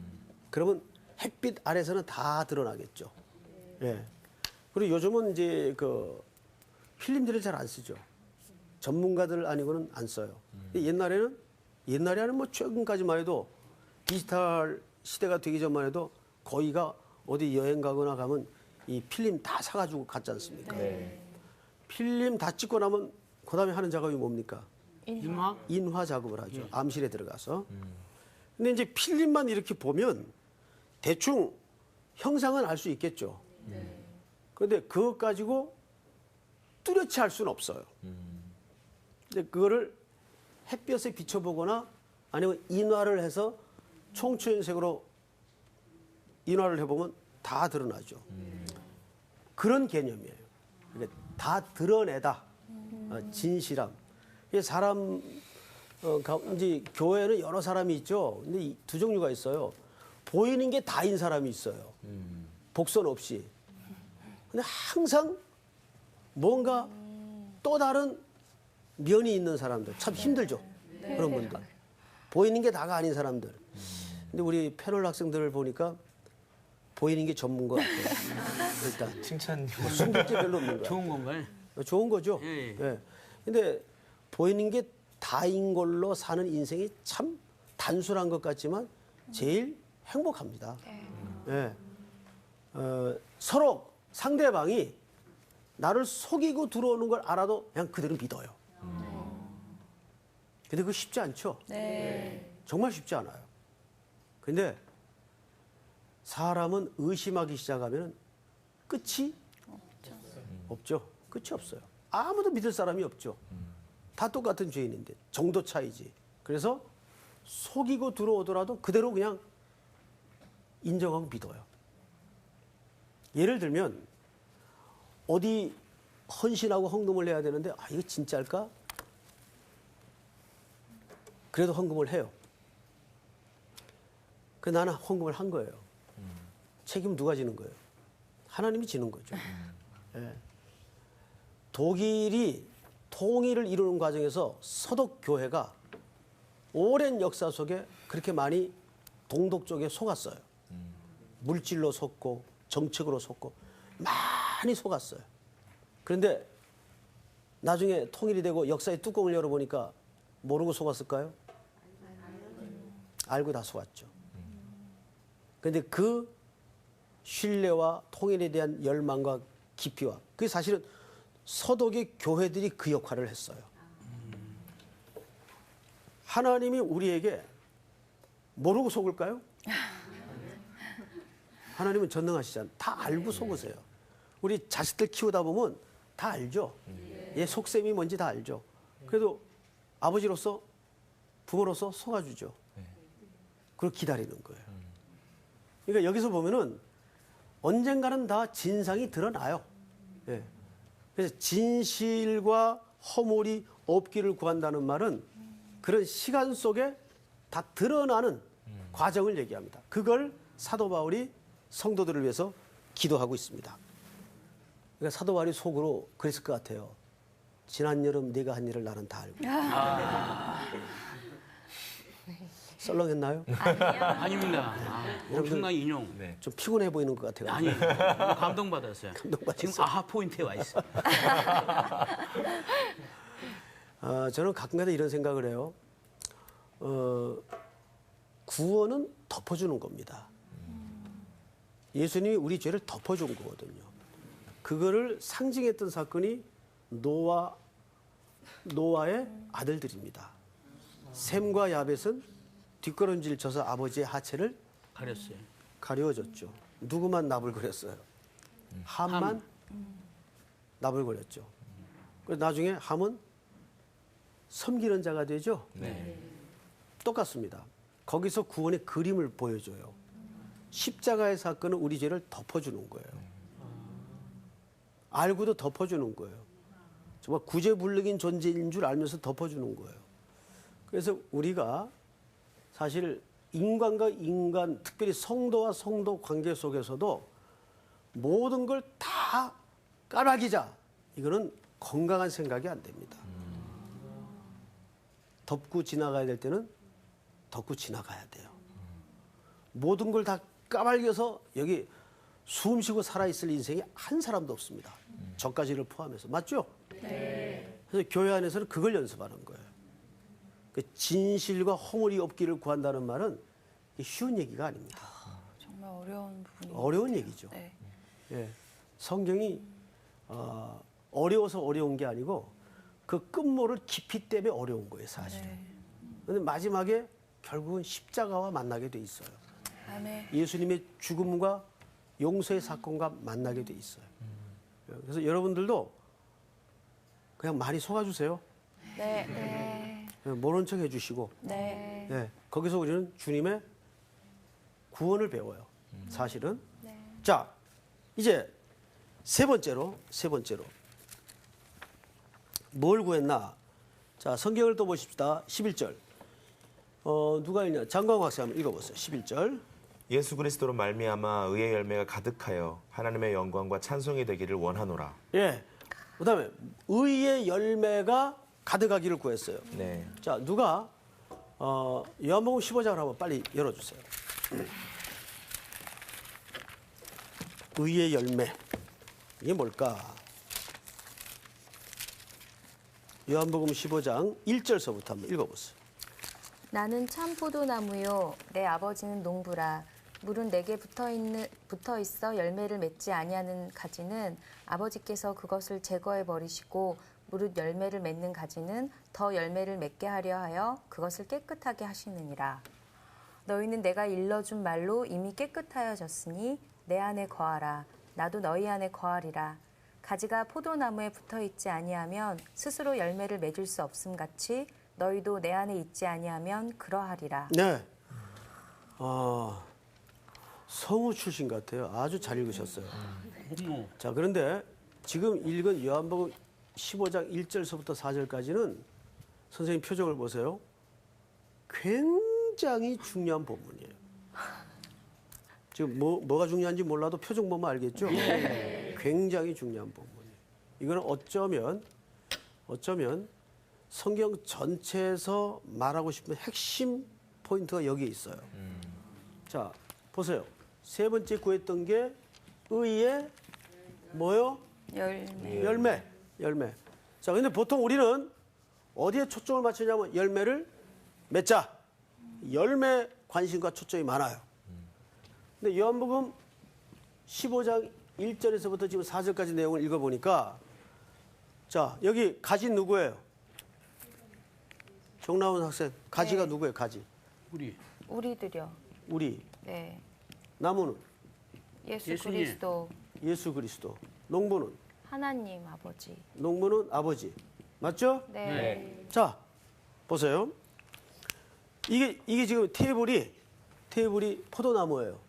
E: 그러면 햇빛 아래서는 다 드러나겠죠. 예. 그리고 요즘은 이제 그 필름들을 잘 안 쓰죠. 전문가들 아니고는 안 써요. 옛날에는 뭐 최근까지만 해도 디지털 시대가 되기 전만 해도 거의가 어디 여행 가거나 가면 이 필름 다 사가지고 갔지 않습니까?
B: 네.
E: 필름 다 찍고 나면 그 다음에 하는 작업이 뭡니까?
A: 인화?
E: 인화 작업을 하죠. 암실에 들어가서. 근데 이제 필름만 이렇게 보면 대충 형상은 알 수 있겠죠. 그런데 그것 가지고 뚜렷이 할 수는 없어요. 근데 그거를 햇볕에 비춰보거나 아니면 인화를 해서 총초연색으로 인화를 해보면 다 드러나죠. 그런 개념이에요. 그러니까 다 드러내다. 진실함. 이게 사람, 이제 교회는 여러 사람이 있죠. 근데 이 두 종류가 있어요. 보이는 게 다인 사람이 있어요. 복선 없이. 근데 항상 뭔가 또 다른 면이 있는 사람들. 참 힘들죠. 그런 분들. 보이는 게 다가 아닌 사람들. 근데 우리 패널 학생들을 보니까 보이는 게 전문 것 같아요. 일단.
B: 칭찬.
E: 숨길 게 별로 없는 거야.
A: 좋은 건가요?
E: 좋은 거죠.
A: 예.
E: 예. 근데 보이는 게 다인 걸로 사는 인생이 참 단순한 것 같지만 제일 행복합니다. 예. 서로 상대방이 나를 속이고 들어오는 걸 알아도 그냥 그대로 믿어요. 근데 그거 쉽지 않죠?
D: 네.
E: 정말 쉽지 않아요. 근데 사람은 의심하기 시작하면 끝이 없죠. 끝이 없어요. 아무도 믿을 사람이 없죠. 다 똑같은 죄인인데 정도 차이지. 그래서 속이고 들어오더라도 그대로 그냥 인정하고 믿어요. 예를 들면 어디 헌신하고 헌금을 해야 되는데 이거 진짜일까? 그래도 헌금을 해요. 그 나는 헌금을 한 거예요. 책임 누가 지는 거예요? 하나님이 지는 거죠. 예. 독일이 통일을 이루는 과정에서 서독 교회가 오랜 역사 속에 그렇게 많이 동독 쪽에 속았어요. 물질로 속고 정책으로 속고 많이 속았어요. 그런데 나중에 통일이 되고 역사의 뚜껑을 열어보니까 모르고 속았을까요? 알고 다 속았죠. 그런데 그 신뢰와 통일에 대한 열망과 깊이와 그게 사실은 서독의 교회들이 그 역할을 했어요. 하나님이 우리에게 모르고 속을까요? 하나님은 전능하시잖아요. 다 알고 속으세요. 우리 자식들 키우다 보면 다 알죠. 얘 속셈이 뭔지 다 알죠. 그래도 아버지로서 부모로서 속아주죠. 그리고 기다리는 거예요. 그러니까 여기서 보면은 언젠가는 다 진상이 드러나요. 예. 그래서 진실과 허물이 없기를 구한다는 말은 그런 시간 속에 다 드러나는 과정을 얘기합니다. 그걸 사도 바울이 성도들을 위해서 기도하고 있습니다. 그러니까 사도 바울이 속으로 그랬을 것 같아요. 지난 여름 네가 한 일을 나는 다 알고. 썰렁했나요?
A: 아닙니다. 엄청난 인용.
B: 네.
E: 좀 피곤해 보이는 것 같아요.
A: 아니, 감동받았어요.
E: 감동받았어요.
A: 지금 아하 포인트에 와 있어요.
E: 저는 가끔가다 이런 생각을 해요. 구원은 덮어주는 겁니다. 예수님이 우리 죄를 덮어준 거거든요. 그거를 상징했던 사건이 노아의 아들들입니다. 셈과 야벳은 뒷걸음질 쳐서 아버지의 하체를
A: 가렸어요.
E: 가려줬죠. 누구만 나불거렸어요? 함만 나불거렸죠. 그래서 나중에 함은 섬기는 자가 되죠.
B: 네.
E: 똑같습니다. 거기서 구원의 그림을 보여줘요. 십자가의 사건은 우리 죄를 덮어주는 거예요. 알고도 덮어주는 거예요. 정말 구제불능인 존재인 줄 알면서 덮어주는 거예요. 그래서 우리가 사실 인간과 인간, 특별히 성도와 성도 관계 속에서도 모든 걸 다 까마귀자. 이거는 건강한 생각이 안 됩니다. 덮고 지나가야 될 때는 덮고 지나가야 돼요. 모든 걸 다 까발려서 여기 숨 쉬고 살아있을 인생이 한 사람도 없습니다. 저까지를 포함해서. 맞죠? 네. 그래서 교회 안에서는 그걸 연습하는 거예요. 그 진실과 허물이 없기를 구한다는 말은 쉬운 얘기가 아닙니다.
D: 정말 어려운 부분이
E: 어려운 얘기죠.
D: 네.
E: 예. 성경이 어려워서 어려운 게 아니고 그 끝모를 깊이 때문에 어려운 거예요, 사실은. 그런데 마지막에 결국은 십자가와 만나게 돼 있어요.
D: 아멘.
E: 예수님의 죽음과 용서의 사건과 만나게 돼 있어요. 그래서 여러분들도 그냥 많이 속아주세요.
D: 네.
E: 모른 척 해주시고,
D: 네.
E: 예, 거기서 우리는 주님의 구원을 배워요. 사실은. 자, 이제 세 번째로 뭘 구했나? 자, 성경을 또 보십시다. 11절. 누가 읽냐? 장광호 학생 한번 읽어보세요. 11절.
B: 예수 그리스도로 말미암아 의의 열매가 가득하여 하나님의 영광과 찬송이 되기를 원하노라.
E: 예. 그다음에 의의 열매가 가득하기를 구했어요.
B: 네.
E: 자, 누가 요한복음 15장을 한번 빨리 열어주세요. 의의 열매. 이게 뭘까? 요한복음 15장 1절서부터 한번 읽어보세요.
F: 나는 참 포도나무요 내 아버지는 농부라. 물은 내게 붙어 있어 열매를 맺지 아니하는 가지는 아버지께서 그것을 제거해 버리시고 무릇 열매를 맺는 가지는 더 열매를 맺게 하려 하여 그것을 깨끗하게 하시느니라. 너희는 내가 일러준 말로 이미 깨끗하여졌으니 내 안에 거하라. 나도 너희 안에 거하리라. 가지가 포도나무에 붙어 있지 아니하면 스스로 열매를 맺을 수 없음 같이 너희도 내 안에 있지 아니하면 그러하리라.
E: 네. 성우 출신 같아요. 아주 잘 읽으셨어요. 자, 그런데 지금 읽은 요한복음 15장 1절서부터 4절까지는 선생님 표정을 보세요. 굉장히 중요한 본문이에요. 지금 뭐가 중요한지 몰라도 표정 보면 알겠죠? 굉장히 중요한 본문이에요. 이거는 어쩌면 성경 전체에서 말하고 싶은 핵심 포인트가 여기에 있어요. 자, 보세요. 세 번째 구했던 게 의의 뭐요? 열매. 자, 근데 보통 우리는 어디에 초점을 맞추냐면 열매를 맺자. 열매 관심과 초점이 많아요. 근데 요한복음 15장 1절에서부터 지금 4절까지 내용을 읽어보니까 자, 여기 가지 누구예요? 정나훈 학생, 가지가
F: 네.
E: 누구예요? 가지.
F: 우리들요.
E: 우리.
F: 네.
E: 나무는
F: 예수
A: 예수님.
F: 그리스도.
E: 예수 그리스도. 농부는?
F: 하나님 아버지.
E: 농부는 아버지. 맞죠?
F: 네.
E: 자, 보세요. 이게 지금 테이블이 포도나무예요.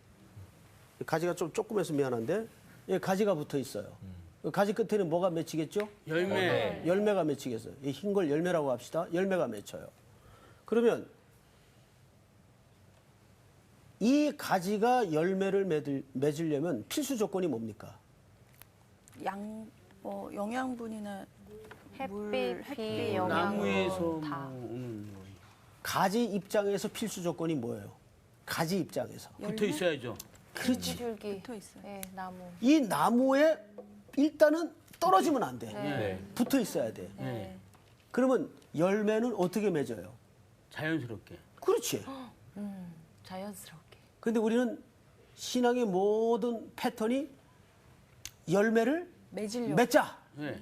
E: 가지가 좀 조그매서 미안한데, 예, 가지가 붙어 있어요. 가지 끝에는 뭐가 맺히겠죠?
A: 열매.
E: 열매가 맺히겠어요. 이 흰 걸 열매라고 합시다. 열매가 맺혀요. 그러면 이 가지가 열매를 맺으려면 필수 조건이 뭡니까?
D: 영양분이나 물,
F: 햇빛, 비,
D: 햇빛,
F: 영양
A: 나무에서
F: 다.
A: 오는 거.
E: 가지 입장에서 필수 조건이 뭐예요? 가지 입장에서.
A: 붙어 있어야죠.
E: 그렇지.
F: 줄기.
D: 붙어 있어요.
F: 네, 나무.
E: 이 나무에 일단은 떨어지면 안 돼.
B: 네.
E: 붙어 있어야 돼.
A: 네.
E: 그러면 열매는 어떻게 맺어요?
A: 자연스럽게.
E: 그렇지.
F: 자연스럽게.
E: 근데 우리는 신앙의 모든 패턴이 열매를
D: 맺으려고.
E: 맺자.
A: 네.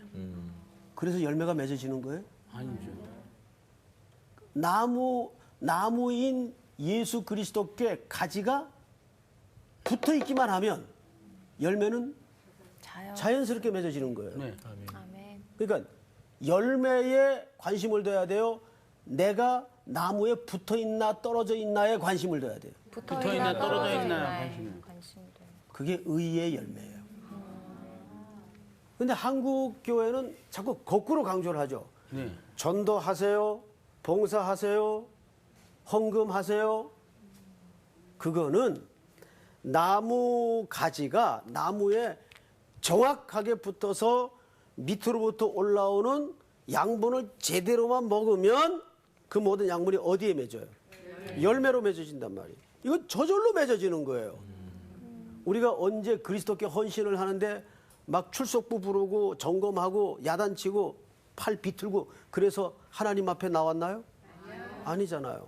E: 그래서 열매가 맺어지는 거예요.
A: 아니죠.
E: 나무인 예수 그리스도께 가지가 붙어 있기만 하면 열매는 자연스럽게 맺어지는 거예요.
A: 네.
F: 아멘.
E: 그러니까 열매에 관심을 둬야 돼요. 내가 나무에 붙어 있나 떨어져 있나에 관심을 둬야 돼요.
A: 붙어 있나 떨어져 있나 관심을.
F: 관심도.
E: 그게 의의 열매예요. 근데 한국 교회는 자꾸 거꾸로 강조를 하죠.
A: 네.
E: 전도하세요. 봉사하세요. 헌금하세요. 그거는 나무 가지가 나무에 정확하게 붙어서 밑으로부터 올라오는 양분을 제대로만 먹으면 그 모든 양분이 어디에 맺어요? 열매로 맺어진단 말이에요. 이건 저절로 맺어지는 거예요. 우리가 언제 그리스도께 헌신을 하는데 막 출석부 부르고 점검하고 야단치고 팔 비틀고 그래서 하나님 앞에 나왔나요? 아니잖아요.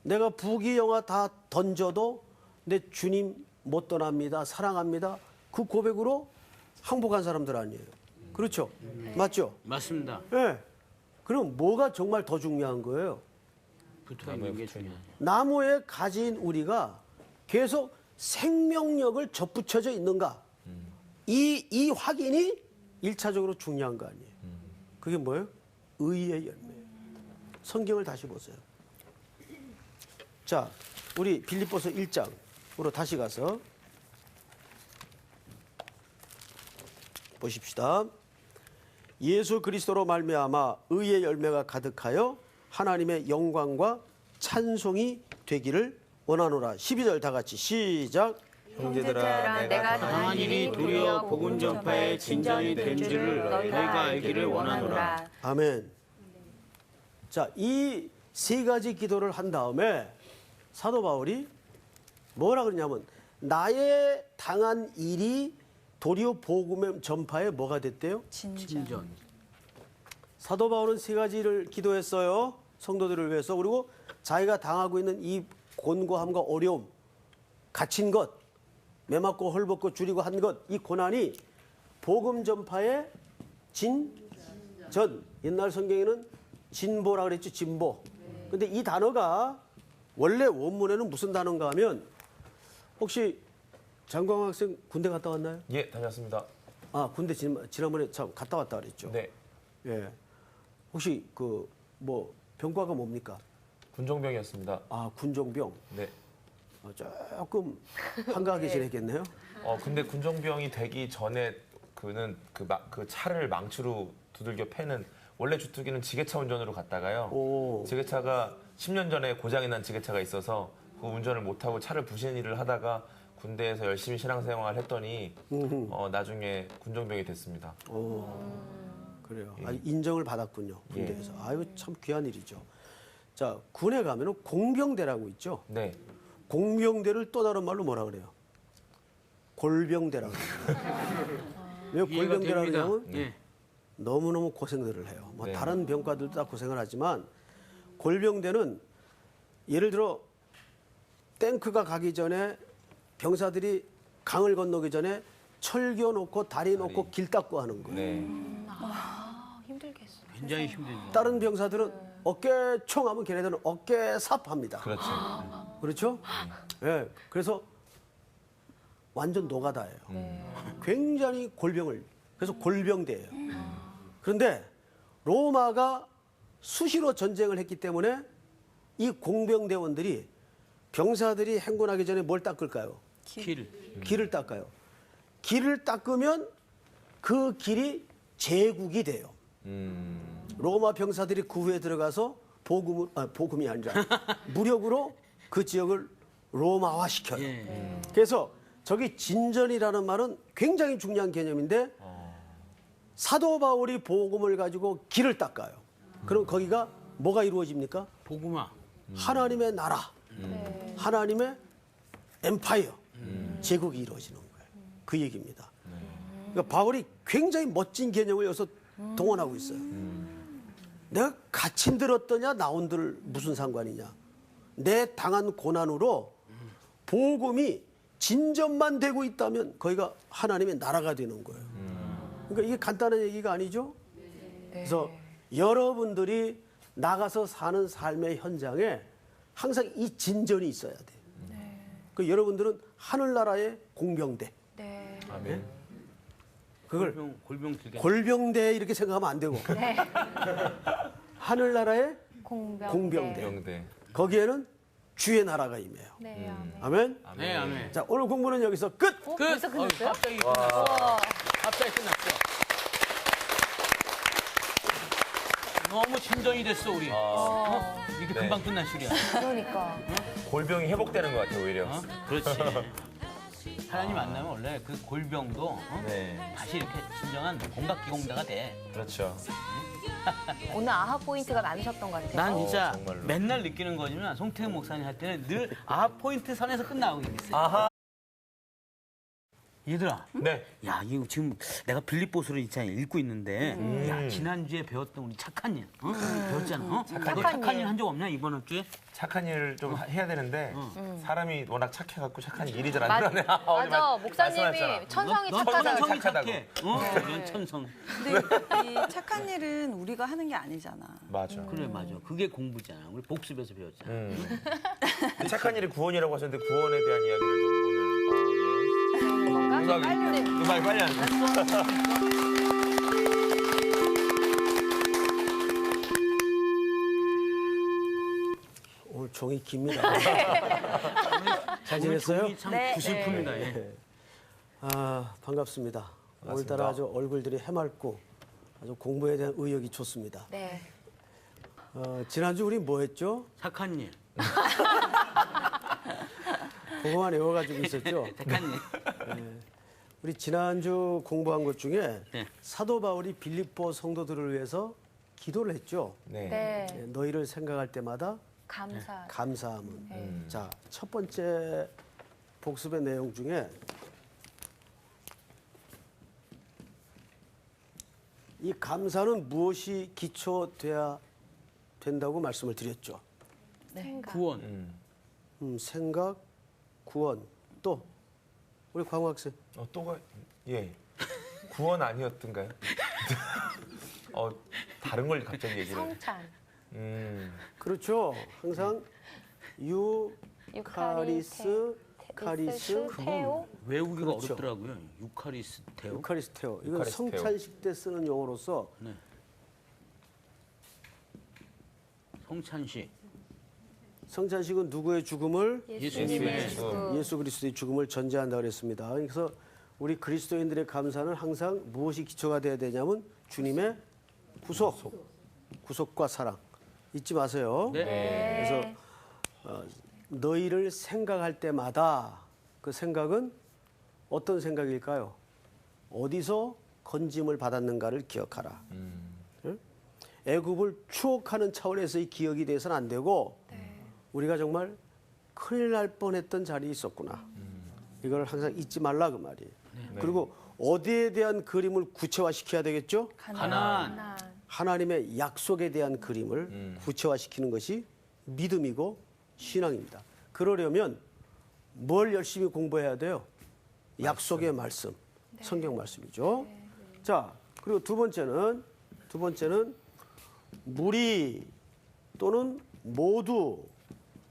E: 내가 부귀영화 다 던져도 내 주님 못 떠납니다. 사랑합니다. 그 고백으로 항복한 사람들 아니에요. 그렇죠? 맞죠?
A: 맞습니다.
E: 네. 그럼 뭐가 정말 더 중요한 거예요?
A: 붙어 있는 게 중요하죠.
E: 나무에 가진 우리가 계속 생명력을 접붙여져 있는가? 이 확인이 1차적으로 중요한 거 아니에요. 그게 뭐예요? 의의 열매예요. 성경을 다시 보세요. 자, 우리 빌립보서 1장으로 다시 가서 보십시다. 예수 그리스도로 말미암아 의의 열매가 가득하여 하나님의 영광과 찬송이 되기를 원하노라. 12절 다 같이 시작.
B: 형제들아, 내가
A: 당한 일이 도리어 복음 전파의 진전이 된 줄을 너희가 알기를 원하노라.
E: 아멘. 자, 이 세 가지 기도를 한 다음에 사도 바울이 뭐라 그러냐면 나의 당한 일이 도리어 복음의 전파에 뭐가 됐대요?
A: 진전.
E: 사도 바울은 세 가지를 기도했어요. 성도들을 위해서. 그리고 자기가 당하고 있는 이 곤고함과 어려움, 갇힌 것, 매맞고 헐벗고 줄이고 한 것, 이 고난이 복음 전파의 진전. 옛날 성경에는 진보라 그랬죠. 진보. 근데 이 단어가 원래 원문에는 무슨 단어인가 하면 혹시 장광 학생 군대 갔다 왔나요?
B: 예, 다녀왔습니다.
E: 아, 군대 지난번에 참 갔다 왔다 그랬죠.
B: 네.
E: 예. 혹시 그 뭐 병과가 뭡니까?
B: 군종병이었습니다.
E: 아, 군종병.
B: 네.
E: 조금 한가하게 지냈겠네요.
B: 근데 군종병이 되기 전에 그는 그 차를 망치로 두들겨 패는 원래 주특기는 지게차 운전으로 갔다가요.
E: 오.
B: 지게차가 10년 전에 고장이 난 지게차가 있어서 그 운전을 못하고 차를 부신 일을 하다가 군대에서 열심히 신앙생활을 했더니 나중에 군종병이 됐습니다.
E: 그래요. 아, 인정을 받았군요. 군대에서. 아이고 참 귀한 일이죠. 자, 군에 가면은 공병대라고 있죠.
B: 네.
E: 공병대를 또 다른 말로 뭐라 그래요? 골병대라고 그래요. 왜
A: 이해가
E: 골병대라고
A: 됩니다.
E: 하냐면
A: 예.
E: 너무너무 고생들을 해요. 뭐
B: 네.
E: 다른 병과들도 다 고생을 하지만 골병대는 예를 들어 탱크가 가기 전에 병사들이 강을 건너기 전에 철교 놓고 다리 놓고 길 닦고 하는 거예요.
B: 네.
F: 힘들겠어.
A: 굉장히 힘들죠.
E: 다른 병사들은 어깨총 하면 걔네들은 어깨삽 합니다.
B: 그렇죠.
E: 그렇죠? 예. 그래서 완전 노가다예요. 굉장히 골병을, 그래서 골병대예요. 그런데 로마가 수시로 전쟁을 했기 때문에 이 공병대원들이 병사들이 행군하기 전에 뭘 닦을까요? 길을 닦아요. 길을 닦으면 그 길이 제국이 돼요. 로마 병사들이 그 후에 들어가서 복음이 아니라 무력으로 그 지역을 로마화 시켜요. 그래서 저기 진전이라는 말은 굉장히 중요한 개념인데 사도 바울이 복음을 가지고 길을 닦아요. 그럼 거기가 뭐가 이루어집니까?
A: 복음화.
E: 하나님의 나라, 하나님의 엠파이어, 제국이 이루어지는 거예요. 그 얘기입니다. 그러니까 바울이 굉장히 멋진 개념을 여기서 동원하고 있어요. 내가 갇힌 들 어떠냐, 나온 들 무슨 상관이냐. 내 당한 고난으로 복음이 진전만 되고 있다면 거기가 하나님의 나라가 되는 거예요. 그러니까 이게 간단한 얘기가 아니죠. 그래서 여러분들이 나가서 사는 삶의 현장에 항상 이 진전이 있어야 돼요. 그 여러분들은 하늘나라의 공병대.
B: 아멘.
E: 그걸
A: 골병
E: 골병대 이렇게 생각하면 안 되고 하늘나라의 공병대.
B: 병대.
E: 거기에는 주의 나라가 임해요.
F: 네,
E: 아멘.
A: 네, 아멘.
E: 자, 오늘 공부는 여기서 끝.
F: 벌써 끝났어요?
A: 갑자기 끝났어. 갑자기 끝났어. 너무 진전이 됐어 우리. 이게
B: 네.
A: 금방 끝날 줄이야.
F: 그러니까.
B: 골병이 회복되는 것 같아요, 오히려.
A: 그렇지. 하나님 만나면 원래 그 골병도
B: 네.
A: 다시 이렇게 진정한 공각기공자가 돼.
B: 그렇죠.
F: 오늘 아하 포인트가 많으셨던 것 같아요.
A: 난 진짜
B: 정말로.
A: 맨날 느끼는 거지만 송태근 목사님 할 때는 늘 포인트 선에서 끝나고 있어요.
B: 아하.
A: 얘들아,
B: 네.
A: 야 이거 지금 내가 빌립보서를 있잖아 읽고 있는데, 야 지난주에 배웠던 우리 착한 일, 배웠잖아. 착한 일 한 적 없냐 이번 주에?
B: 착한 일을 좀 해야 되는데 사람이 워낙 착해갖고 착한 일이 잘 안
F: 맞아,
B: 일어나네.
F: 맞아. 목사님이
B: 말씀하셨잖아.
F: 천성이
A: 넌
F: 착하다고.
A: 천성이
B: 착하다고.
A: 착해. 넌 천성.
D: 근데 이 착한 일은 우리가 하는 게 아니잖아.
B: 맞아.
A: 그래 맞아. 그게 공부잖아. 우리 복습에서 배웠잖아.
B: 근데 착한 일이 구원이라고 하셨는데 구원에 대한 이야기를 좀 오늘
F: 건가? 빨리
B: 음악이 빨리 안 돼.
E: 오늘 종이 깁니다. 잘 지냈어요?
A: 종이 참
F: 네.
A: 구슬픕니다. 예.
E: 아, 반갑습니다. 오늘따라 아주 얼굴들이 해맑고 아주 공부에 대한 의욕이 좋습니다.
F: 네.
E: 지난주 우리 뭐 했죠?
A: 착한 일.
E: 그거만 외워가지고 있었죠?
A: 착한 일.
E: 우리 지난주 공부한 것 중에
A: 네.
E: 사도 바울이 빌립보 성도들을 위해서 기도를 했죠.
B: 네.
F: 네.
E: 너희를 생각할 때마다
F: 감사.
E: 감사함은. 자, 첫 번째 복습의 내용 중에 이 감사는 무엇이 기초돼야 된다고 말씀을 드렸죠.
F: 생각.
A: 구원.
E: 생각, 구원, 또 우리 광호 학생.
B: 또가 예. 구원 아니었던가요? 다른 걸 갑자기 얘기를.
F: 성찬.
E: 그렇죠. 항상 유카리스, 카리스,
F: 테오.
A: 외우기가
E: 그렇죠.
A: 어렵더라고요. 유카리스테오.
E: 유카리스테오. 이건
B: 유카리스테오.
E: 성찬식 때 쓰는 용어로서
A: 네. 성찬식.
E: 성찬식은 누구의 죽음을
A: 예수님의
E: 예수 그리스도의 죽음을 전제한다 그랬습니다. 그래서 우리 그리스도인들의 감사는 항상 무엇이 기초가 돼야 되냐면 주님의 구속과 사랑 잊지 마세요.
A: 네.
E: 그래서 너희를 생각할 때마다 그 생각은 어떤 생각일까요? 어디서 건짐을 받았는가를 기억하라. 응? 애굽을 추억하는 차원에서의 기억이 돼서는 안 되고 우리가 정말 큰일 날 뻔했던 자리에 있었구나. 이걸 항상 잊지 말라 그 말이에요. 그리고 어디에 대한 그림을 구체화시켜야 되겠죠?
A: 가나안.
E: 하나님의 약속에 대한 그림을 구체화시키는 것이 믿음이고 신앙입니다. 그러려면 뭘 열심히 공부해야 돼요? 약속의 말씀, 성경 말씀이죠. 자, 그리고 두 번째는 무리 또는 모두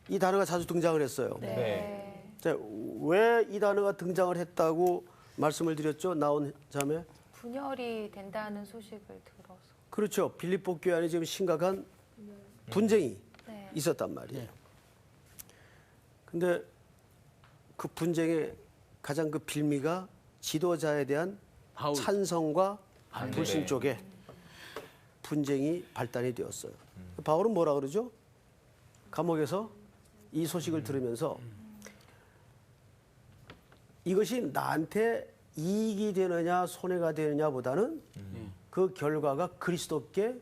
E: 이 단어가 자주 등장을 했어요.
B: 네.
E: 자, 왜 이 단어가 등장을 했다고 말씀을 드렸죠? 나온 자매.
F: 분열이 된다는 소식을 들어서.
E: 그렇죠. 빌립보 교회 안에 지금 심각한 분쟁이
F: 네.
E: 있었단 말이에요. 근데 그 분쟁의 가장 그 빌미가 지도자에 대한
A: 바울.
E: 찬성과
A: 반대.
E: 불신 쪽에 분쟁이 발단이 되었어요. 바울은 뭐라 그러죠? 감옥에서 이 소식을 들으면서 이것이 나한테 이익이 되느냐 손해가 되느냐보다는 그 결과가 그리스도께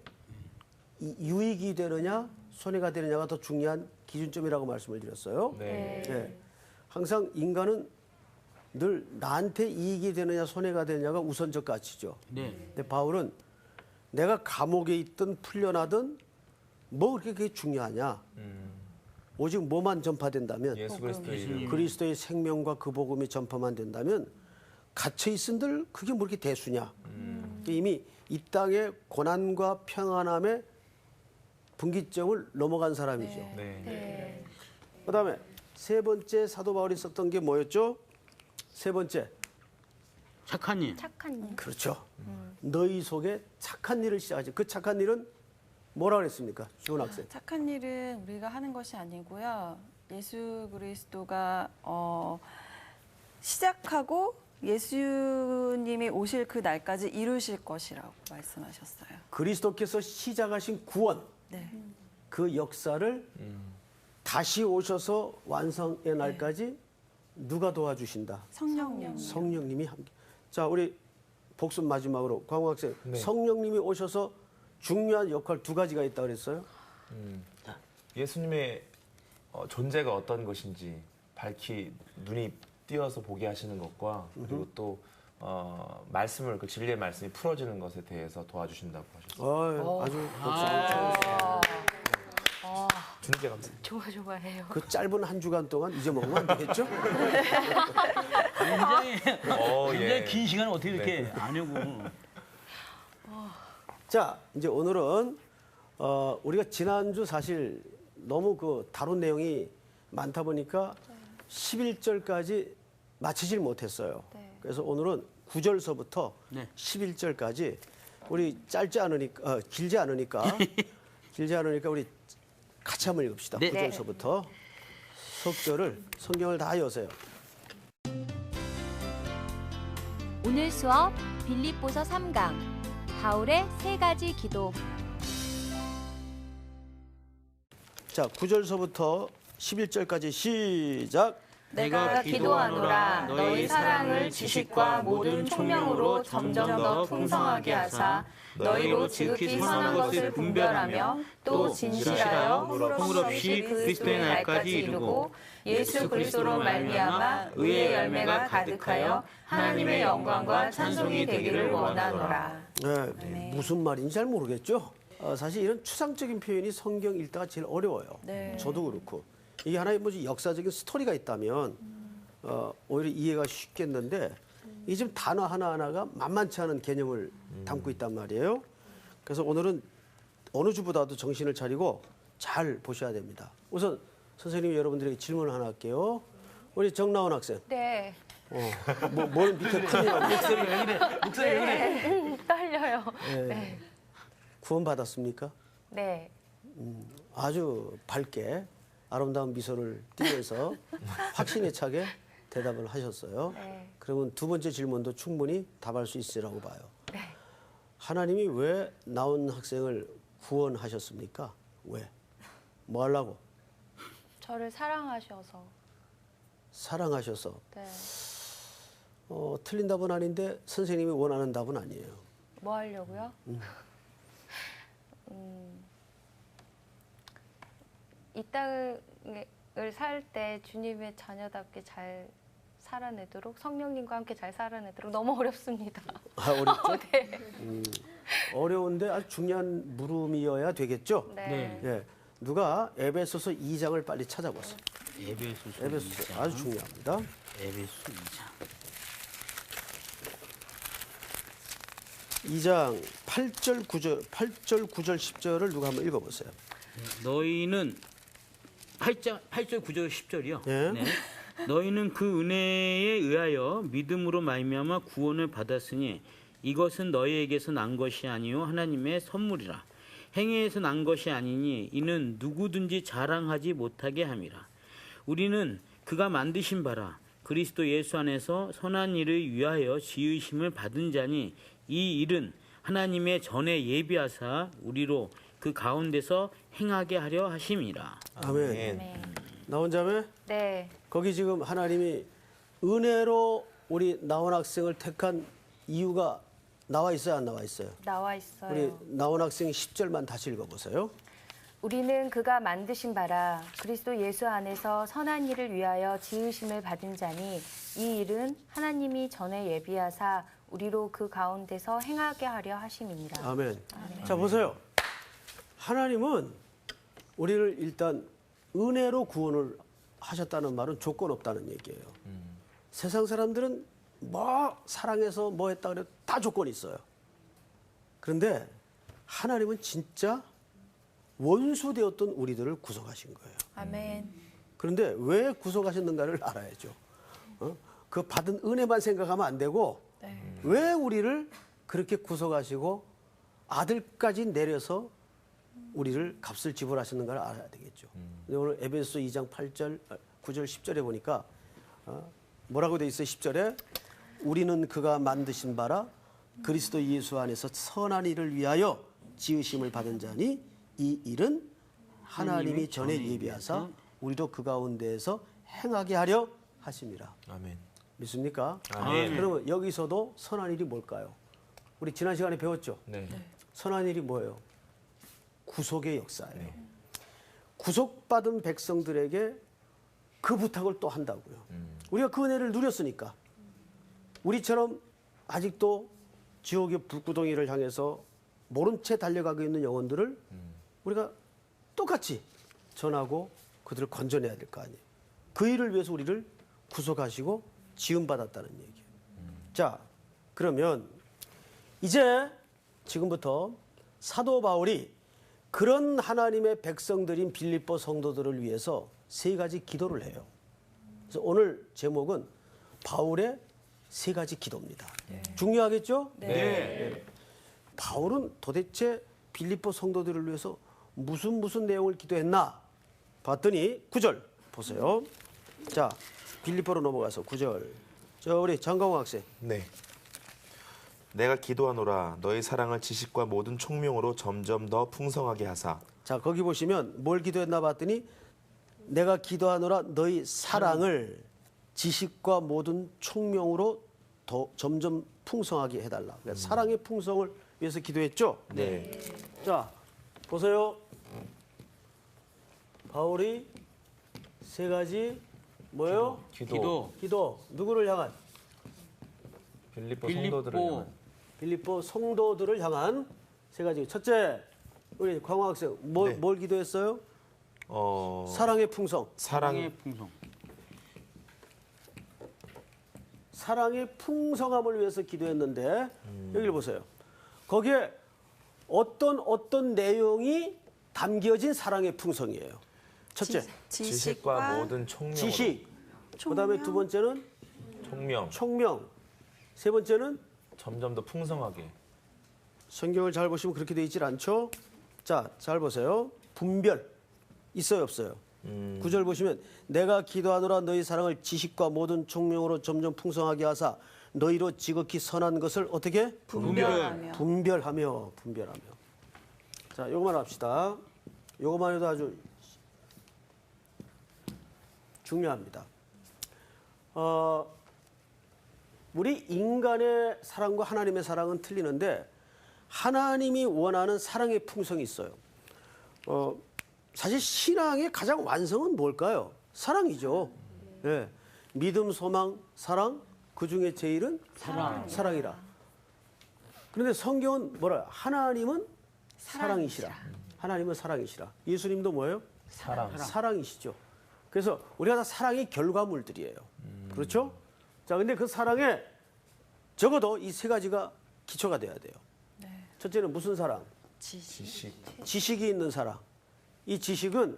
E: 유익이 되느냐 손해가 되느냐가 더 중요한 기준점이라고 말씀을 드렸어요.
B: 네.
E: 예. 항상 인간은 늘 나한테 이익이 되느냐 손해가 되느냐가 우선적 가치죠.
A: 네.
E: 근데 바울은 내가 감옥에 있든 풀려나든 뭐 그렇게 그게 중요하냐. 오직 뭐만 전파된다면
B: 예수 그리스도의 이름.
E: 그리스도의 생명과 그 복음이 전파만 된다면 갇혀 있은들 그게 뭐 이렇게 대수냐. 이미 이 땅의 고난과 평안함의 분기점을 넘어간 사람이죠.
B: 네.
E: 그다음에 세 번째 사도 바울이 썼던 게 뭐였죠? 세 번째.
A: 착한 일.
F: 착한 일.
E: 그렇죠. 너희 속에 착한 일을 시작하지. 그 착한 일은 뭐라 그랬습니까? 주원 학생.
D: 착한 일은 우리가 하는 것이 아니고요. 예수 그리스도가 시작하고 예수님이 오실 그 날까지 이루실 것이라고 말씀하셨어요.
E: 그리스도께서 시작하신 구원,
D: 네.
E: 그 역사를 다시 오셔서 완성의 날까지 누가 도와주신다?
D: 성령님.
E: 성령님이 함께. 자, 우리 복습 마지막으로 광호 학생.
B: 네.
E: 성령님이 오셔서 중요한 역할 두 가지가 있다고 그랬어요.
B: 예수님의 존재가 어떤 것인지 눈이 띄어서 보게 하시는 것과 그리고 또 말씀을 그 진리의 말씀이 풀어지는 것에 대해서 도와주신다고 하셨어요.
E: 아주 복습.
B: 주님께 감사합니다.
F: 좋아해요.
E: 그 짧은 한 주간 동안 잊어먹으면 안 되겠죠?
A: 굉장히
B: 예.
A: 긴 시간 어떻게 이렇게 안 하고.
E: 자, 이제 오늘은 우리가 지난주 사실 너무 그 다룬 내용이 많다 보니까 11절까지 마치질 못했어요.
F: 네.
E: 그래서 오늘은 9절서부터
A: 네.
E: 11절까지 우리 길지 않으니까 우리 같이 한번 읽읍시다.
A: 네.
E: 9절서부터 속절을 성경을 다 여세요.
G: 오늘 수업 빌립보서 3강 바울의 세 가지 기도.
E: 자, 9절서부터 11절까지 시작.
C: 내가 기도하노라 너희 사랑을 지식과 모든 총명으로 점점 더 풍성하게 하사 너희로 지극히 선한 것을 분별하며 또 진실하여 허물 없이 그리스도의 날까지 이루고 예수 그리스도로 말미암아 의의 열매가 가득하여 하나님의 영광과 찬송이 되기를 원하노라.
E: 네, 무슨 말인지 잘 모르겠죠. 사실 이런 추상적인 표현이 성경 읽다가 제일 어려워요.
D: 네.
E: 저도 그렇고 이게 하나의 뭐지 역사적인 스토리가 있다면 오히려 이해가 쉽겠는데 이 지금 단어 하나하나가 만만치 않은 개념을 담고 있단 말이에요. 그래서 오늘은 어느 주보다도 정신을 차리고 잘 보셔야 됩니다. 우선 선생님이 여러분들에게 질문을 하나 할게요. 우리 정나온 학생.
F: 네.
E: 뭘 밑에 큰일 났네.
A: 목소리 왜 그래?
F: 떨려요.
E: 네. 구원 받았습니까?
F: 네.
E: 아주 밝게 아름다운 미소를 띠면서 확신에 차게 대답을 하셨어요.
F: 네.
E: 그러면 두 번째 질문도 충분히 답할 수 있으라고 봐요.
F: 네.
E: 하나님이 왜 나온 학생을 구원하셨습니까? 왜? 뭐 하려고?
F: 저를 사랑하셔서.
E: 사랑하셔서.
F: 네.
E: 틀린 답은 아닌데 선생님이 원하는 답은 아니에요.
F: 뭐 하려고요? 이 땅을 살 때 주님의 자녀답게 잘 살아내도록 성령님과 함께 잘 살아내도록 너무 어렵습니다.
E: 어렵죠?
F: 네.
E: 어려운데 아주 중요한 물음이어야 되겠죠?
F: 네.
E: 예. 누가 에베소서 2장을 빨리 찾아보세요.
A: 에베소서
E: 에베소서 아주 중요합니다.
A: 에베소 2장.
E: 2장 8절 9절 10절을 누가 한번 읽어보세요.
A: 너희는 8절 9절 10절이요.
E: 예.
A: 네. 너희는 그 은혜에 의하여 믿음으로 말미암아 구원을 받았으니 이것은 너희에게서 난 것이 아니요 하나님의 선물이라. 행위에서 난 것이 아니니 이는 누구든지 자랑하지 못하게 함이라. 우리는 그가 만드신 바라 그리스도 예수 안에서 선한 일을 위하여 지으심을 받은 자니 이 일은 하나님의 전에 예비하사 우리로 그 가운데서 행하게 하려 하심이라.
E: 아멘. 나온 자매?
F: 네.
E: 거기 지금 하나님이 은혜로 우리 나온 학생을 택한 이유가 나와 있어요, 안 나와 있어요?
F: 나와 있어요.
E: 우리 나온 학생 10절만 다시 읽어보세요.
F: 우리는 그가 만드신 바라 그리스도 예수 안에서 선한 일을 위하여 지으심을 받은 자니 이 일은 하나님이 전에 예비하사 우리로 그 가운데서 행하게 하려 하심이니라.
E: 아멘. 자, 보세요. 하나님은 우리를 일단 은혜로 구원을 하셨다는 말은 조건 없다는 얘기예요. 세상 사람들은 뭐 사랑해서 뭐 했다 그래도 다 조건이 있어요. 그런데 하나님은 진짜 원수 되었던 우리들을 구속하신 거예요.
D: 아멘.
E: 그런데 왜 구속하셨는가를 알아야죠. 그 받은 은혜만 생각하면 안 되고 왜 우리를 그렇게 구속하시고 아들까지 내려서 우리를 값을 지불하셨는가를 알아야 되겠죠. 근데 오늘 에베소 2장 8절, 9절, 10절에 보니까 뭐라고 돼 있어요? 10절에 우리는 그가 만드신 바라 그리스도 예수 안에서 선한 일을 위하여 지으심을 받은 자니 이 일은 하나님이 전에 예비하사 우리도 그 가운데에서 행하게 하려 하심이라.
B: 아멘.
E: 믿습니까?
B: 아멘.
E: 그러면 여기서도 선한 일이 뭘까요? 우리 지난 시간에 배웠죠?
B: 네.
E: 선한 일이 뭐예요? 구속의 역사예요. 구속받은 백성들에게 그 부탁을 또 한다고요. 우리가 그 은혜를 누렸으니까 우리처럼 아직도 지옥의 불구덩이를 향해서 모른 채 달려가고 있는 영혼들을 우리가 똑같이 전하고 그들을 건져내야 될 거 아니에요. 그 일을 위해서 우리를 구속하시고 지음받았다는 얘기예요. 자, 그러면 이제 지금부터 사도 바울이 그런 하나님의 백성들인 빌립보 성도들을 위해서 세 가지 기도를 해요. 그래서 오늘 제목은 바울의 세 가지 기도입니다. 중요하겠죠?
B: 네.
E: 바울은 도대체 빌립보 성도들을 위해서 무슨 내용을 기도했나 봤더니 9절 보세요. 자, 빌립보로 넘어가서 9절. 저 우리 장강호 학생.
B: 네. 내가 기도하노라 너희 사랑을 지식과 모든 총명으로 점점 더 풍성하게 하사.
E: 자, 거기 보시면 뭘 기도했나 봤더니 내가 기도하노라 너희 사랑을 지식과 모든 총명으로 더 점점 풍성하게 해달라. 그러니까 사랑의 풍성을 위해서 기도했죠.
B: 네.
E: 자, 보세요. 바울이 세 가지 뭐예요? 기도. 누구를 향한?
B: 빌립보 성도들을 향한.
E: 빌립보 성도들을 향한 세 가지. 첫째, 우리 광호 학생 뭘 기도했어요? 사랑의 풍성.
A: 사랑의 풍성.
E: 사랑의 풍성함을 위해서 기도했는데 여기를 보세요. 거기에 어떤 내용이 담겨진 사랑의 풍성이에요. 첫째,
B: 지식과 모든 총명으로.
E: 지식. 그다음에 두 번째는 총명. 세 번째는
B: 점점 더 풍성하게.
E: 성경을 잘 보시면 그렇게 돼 있질 않죠? 자, 잘 보세요. 분별 있어요, 없어요? 9절 보시면 내가 기도하노라 너희 사랑을 지식과 모든 총명으로 점점 풍성하게 하사 너희로 지극히 선한 것을 어떻게? 분별하며. 자, 요거만 합시다. 요거만 해도 아주 중요합니다. 우리 인간의 사랑과 하나님의 사랑은 틀리는데 하나님이 원하는 사랑의 풍성이 있어요. 사실 신앙의 가장 완성은 뭘까요? 사랑이죠. 네. 믿음, 소망, 사랑, 그 중에 제일은 사랑이라. 그런데 성경은 뭐라? 하나님은 사랑이시라. 하나님은 사랑이시라. 예수님도 뭐예요? 사랑이시죠. 그래서 우리가 다 사랑의 결과물들이에요. 그렇죠? 자, 근데 그 사랑에 적어도 이 세 가지가 기초가 돼야 돼요. 첫째는 무슨 사랑? 지식이 있는 사랑. 이 지식은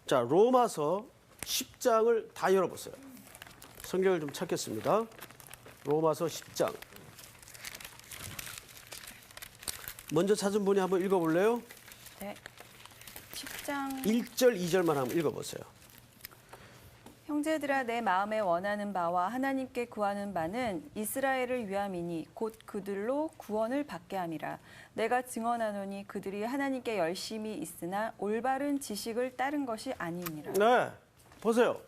E: 자, 로마서 10장을 다 열어보세요. 성경을 좀 찾겠습니다. 로마서 10장. 먼저 찾은 분이 한번 읽어볼래요?
D: 네. 10장
E: 1절, 2절만 한번 읽어보세요.
D: 형제들아 내 마음에 원하는 바와 하나님께 구하는 바는 이스라엘을 위함이니 곧 그들로 구원을 받게 함이라. 내가 증언하노니 그들이 하나님께 열심히 있으나 올바른 지식을 따른 것이 아니니라.
E: 네, 보세요.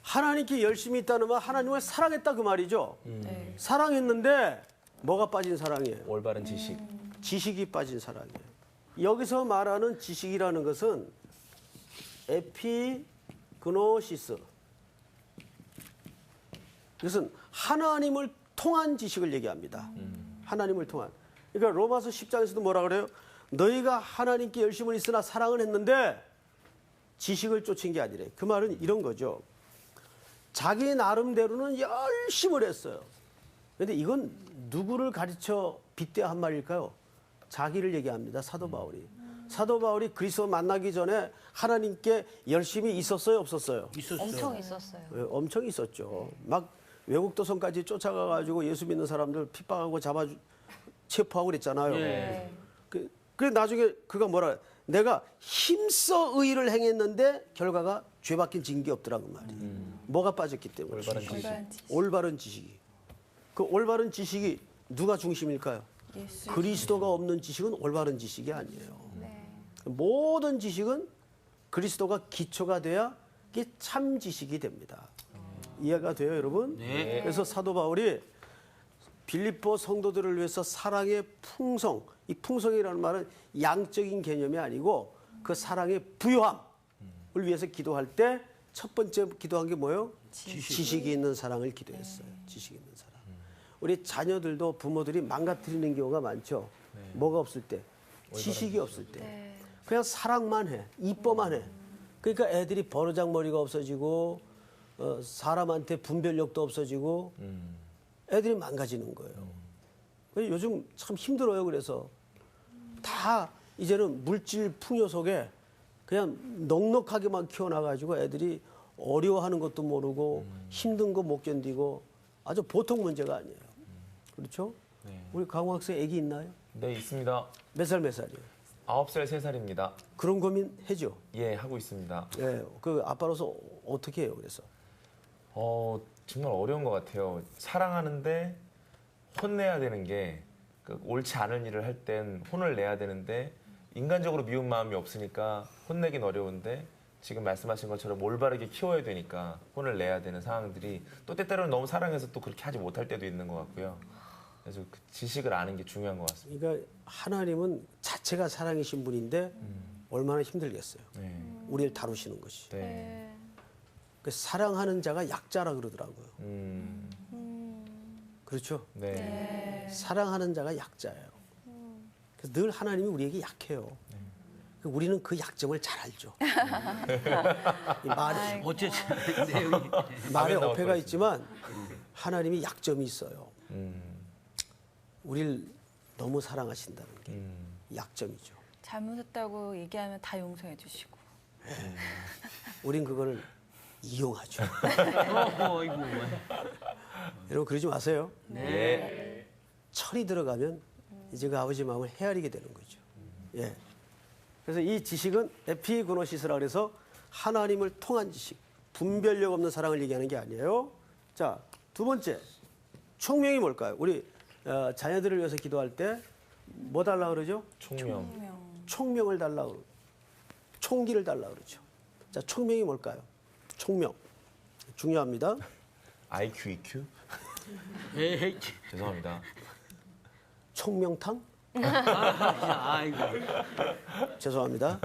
E: 하나님께 열심히 있다는 말, 하나님을 사랑했다 그 말이죠.
D: 네.
E: 사랑했는데 뭐가 빠진 사랑이에요?
B: 올바른 지식.
E: 지식이 빠진 사랑이에요. 여기서 말하는 지식이라는 것은 에피그노시스. 이것은 하나님을 통한 지식을 얘기합니다. 하나님을 통한. 그러니까 로마서 10장에서도 뭐라 그래요? 너희가 하나님께 열심히 있으나 사랑은 했는데 지식을 쫓은 게 아니래. 그 말은 이런 거죠. 자기 나름대로는 열심을 했어요. 그런데 이건 누구를 가르쳐 빗대한 말일까요? 자기를 얘기합니다. 사도 바울이. 사도 바울이 그리스도 만나기 전에 하나님께 열심히 있었어요, 없었어요?
A: 있었어요.
F: 엄청 있었어요.
E: 예, 엄청 있었죠. 막 외국 도성까지 쫓아가가지고 예수 믿는 사람들 핍박하고 체포하고 그랬잖아요.
A: 네.
E: 그래 나중에 그가 뭐라 그래? 내가 힘써 의를 행했는데 결과가 죄밖에 진 게 없더라고 말이에요. 뭐가 빠졌기 때문에.
B: 올바른 지식.
D: 올바른 지식.
E: 올바른 지식이. 그 올바른 지식이 누가 중심일까요?
D: 예수.
E: 그리스도가 없는 지식은 올바른 지식이 아니에요. 모든 지식은 그리스도가 기초가 돼야 이게 참 지식이 됩니다. 이해가 돼요, 여러분?
A: 네.
E: 그래서 사도 바울이 빌립보 성도들을 위해서 사랑의 풍성, 이 풍성이라는 말은 양적인 개념이 아니고 그 사랑의 부요함을 위해서 기도할 때 첫 번째 기도한 게 뭐예요? 지식이 있는 사랑을 기도했어요. 지식이 있는 사랑. 우리 자녀들도 부모들이 망가뜨리는 경우가 많죠. 뭐가 없을 때? 지식이 없을 때. 그냥 사랑만 해. 이뻐만 해. 그러니까 애들이 버르장머리가 없어지고 사람한테 분별력도 없어지고 애들이 망가지는 거예요. 요즘 참 힘들어요. 그래서 다 이제는 물질 풍요 속에 그냥 넉넉하게만 키워놔가지고 애들이 어려워하는 것도 모르고 힘든 거 못 견디고 아주 보통 문제가 아니에요. 그렇죠?
B: 네.
E: 우리 강호 학생 애기 있나요?
B: 네, 있습니다.
E: 몇 살이에요?
B: 9살, 3살입니다.
E: 그런 고민 해죠?
B: 예, 하고 있습니다.
E: 예, 그 아빠로서 어떻게 해요? 그래서
B: 정말 어려운 것 같아요. 사랑하는데 혼내야 되는 게 옳지 않은 일을 할 땐 혼을 내야 되는데 인간적으로 미운 마음이 없으니까 혼내긴 어려운데 지금 말씀하신 것처럼 올바르게 키워야 되니까 혼을 내야 되는 상황들이 또 때때로는 너무 사랑해서 또 그렇게 하지 못할 때도 있는 것 같고요. 그래서 그 지식을 아는 게 중요한 것 같습니다.
E: 그러니까 하나님은 자체가 사랑이신 분인데 얼마나 힘들겠어요.
B: 네.
E: 우리를 다루시는 것이.
B: 네.
E: 그 사랑하는 자가 약자라 그러더라고요. 그렇죠?
B: 네.
E: 사랑하는 자가 약자예요. 그래서 늘 하나님이 우리에게 약해요. 우리는 그 약점을 잘 알죠. 이
A: 어쨌든 내용이
E: 말에
B: 나올
E: 어폐가
B: 것
E: 있지만 하나님이 약점이 있어요.
B: 음.
E: 우리를 너무 사랑하신다는 게 약점이죠.
D: 잘못했다고 얘기하면 다 용서해 주시고.
E: 우린 그거를 이용하죠.
A: 이거
E: 여러분 그러지 마세요.
B: 네.
E: 철이 들어가면 이제 그 아버지 마음을 헤아리게 되는 거죠. 예. 그래서 이 지식은 에피그노시스라 그래서 하나님을 통한 지식, 분별력 없는 사랑을 얘기하는 게 아니에요. 자, 두 번째, 총명이 뭘까요? 우리 자녀들을 위해서 기도할 때 뭐 달라 그러죠?
B: 총명.
E: 총명을 달라 그러고 총기를 달라 그러죠. 자, 총명이 뭘까요? 총명. 중요합니다.
B: IQ, EQ?
A: 에이,
B: 죄송합니다.
E: 총명탕?
A: 아이고
E: 죄송합니다.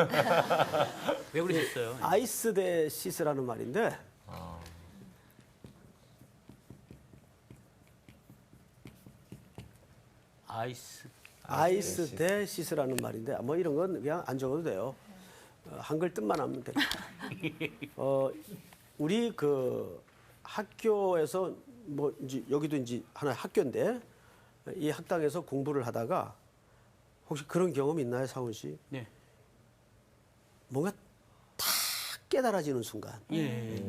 A: 왜 그러셨어요?
E: 아이스 대 시스라는 말인데 아이스 대 시스라는 말인데 뭐 이런 건 그냥 안 적어도 돼요. 한글 뜻만 하면 됩니다. 우리 그 학교에서 뭐 이제 여기도 이제 하나의 학교인데 이 학당에서 공부를 하다가 혹시 그런 경험 있나요, 상훈 씨?
A: 네.
E: 뭔가 탁 깨달아지는 순간
A: 예.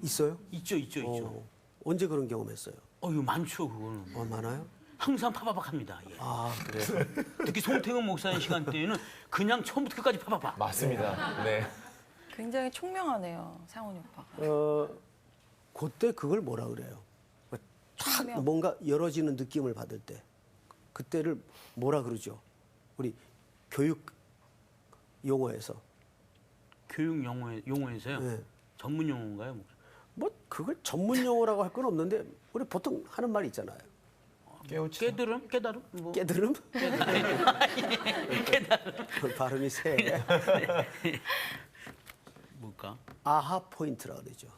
E: 있어요?
A: 있죠.
E: 언제 그런 경험했어요?
A: 이거 많죠, 그거는.
E: 많아요?
A: 항상 파바박합니다. 예.
E: 아, 그래요?
A: 특히 송태근 목사님 시간대에는 그냥 처음부터 끝까지 파바박.
B: 맞습니다. 네.
D: 굉장히 총명하네요, 상훈이 오빠가.
E: 그때 그걸 뭐라 그래요? 탁
D: 총명.
E: 뭔가 열어지는 느낌을 받을 때 그때를 뭐라 그러죠? 우리 교육 용어에서
A: 교육 용어에서요.
E: 네.
A: 전문 용어인가요?
E: 뭐 그걸 전문 용어라고 할 건 없는데 우리 보통 하는 말이 있잖아요.
A: 깨달음? 뭐.
E: 깨달음? 발음이 세.
A: 뭘까?
E: 아하 포인트라 그러죠.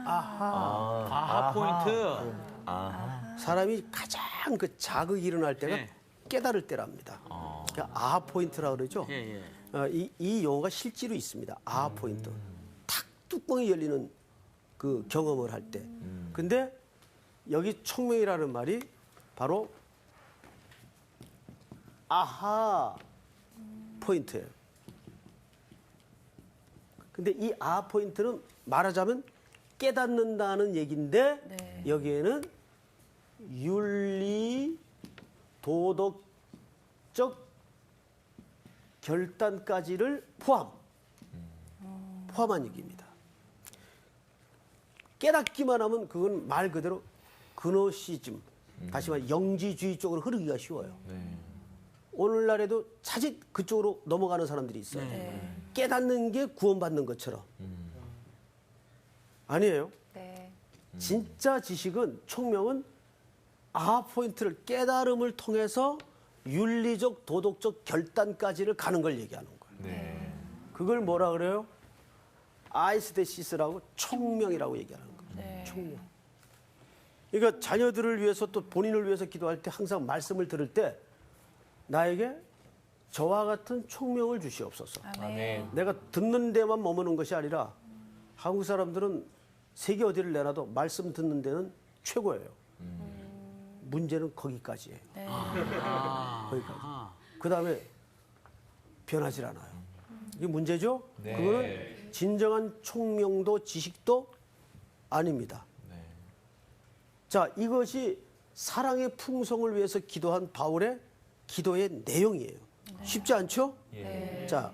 A: 아하 포인트.
E: 사람이 가장 그 자극이 일어날 때가
A: 네.
E: 깨달을 때랍니다. 그러니까 아하 포인트라 그러죠.
A: 예.
E: 이 용어가 실제로 있습니다. 아하 포인트. 탁 뚜껑이 열리는 그 경험을 할 때. 근데 여기 총명이라는 말이 바로 아하 포인트예요. 근데 이 아하 포인트는 말하자면 깨닫는다는 얘기인데
D: 네.
E: 여기에는 윤리, 도덕적 결단까지를 포함한 얘기입니다. 깨닫기만 하면 그건 말 그대로 그노시즘, 다시 말해 영지주의 쪽으로 흐르기가 쉬워요. 오늘날에도 자칫 그쪽으로 넘어가는 사람들이 있어요.
D: 네.
E: 깨닫는 게 구원받는 것처럼. 아니에요.
F: 네.
E: 진짜 지식은, 총명은 아하 포인트를, 깨달음을 통해서 윤리적, 도덕적 결단까지를 가는 걸 얘기하는 거예요.
B: 네.
E: 그걸 뭐라 그래요? 아이스데시스라고 총명이라고 얘기하는 거예요.
D: 네.
E: 총명. 그러니까 자녀들을 위해서 또 본인을 위해서 기도할 때 항상 말씀을 들을 때 나에게 저와 같은 총명을 주시옵소서.
B: 아멘.
E: 내가 듣는 데만 머무는 것이 아니라 한국 사람들은 세계 어디를 내놔도 말씀 듣는 데는 최고예요. 문제는 거기까지예요.
D: 네.
E: 거기까지. 그 다음에 변하질 않아요. 이게 문제죠?
B: 네.
E: 그거는 진정한 총명도 지식도 아닙니다.
B: 네.
E: 자, 이것이 사랑의 풍성을 위해서 기도한 바울의 기도의 내용이에요. 쉽지 않죠?
B: 예.
E: 자,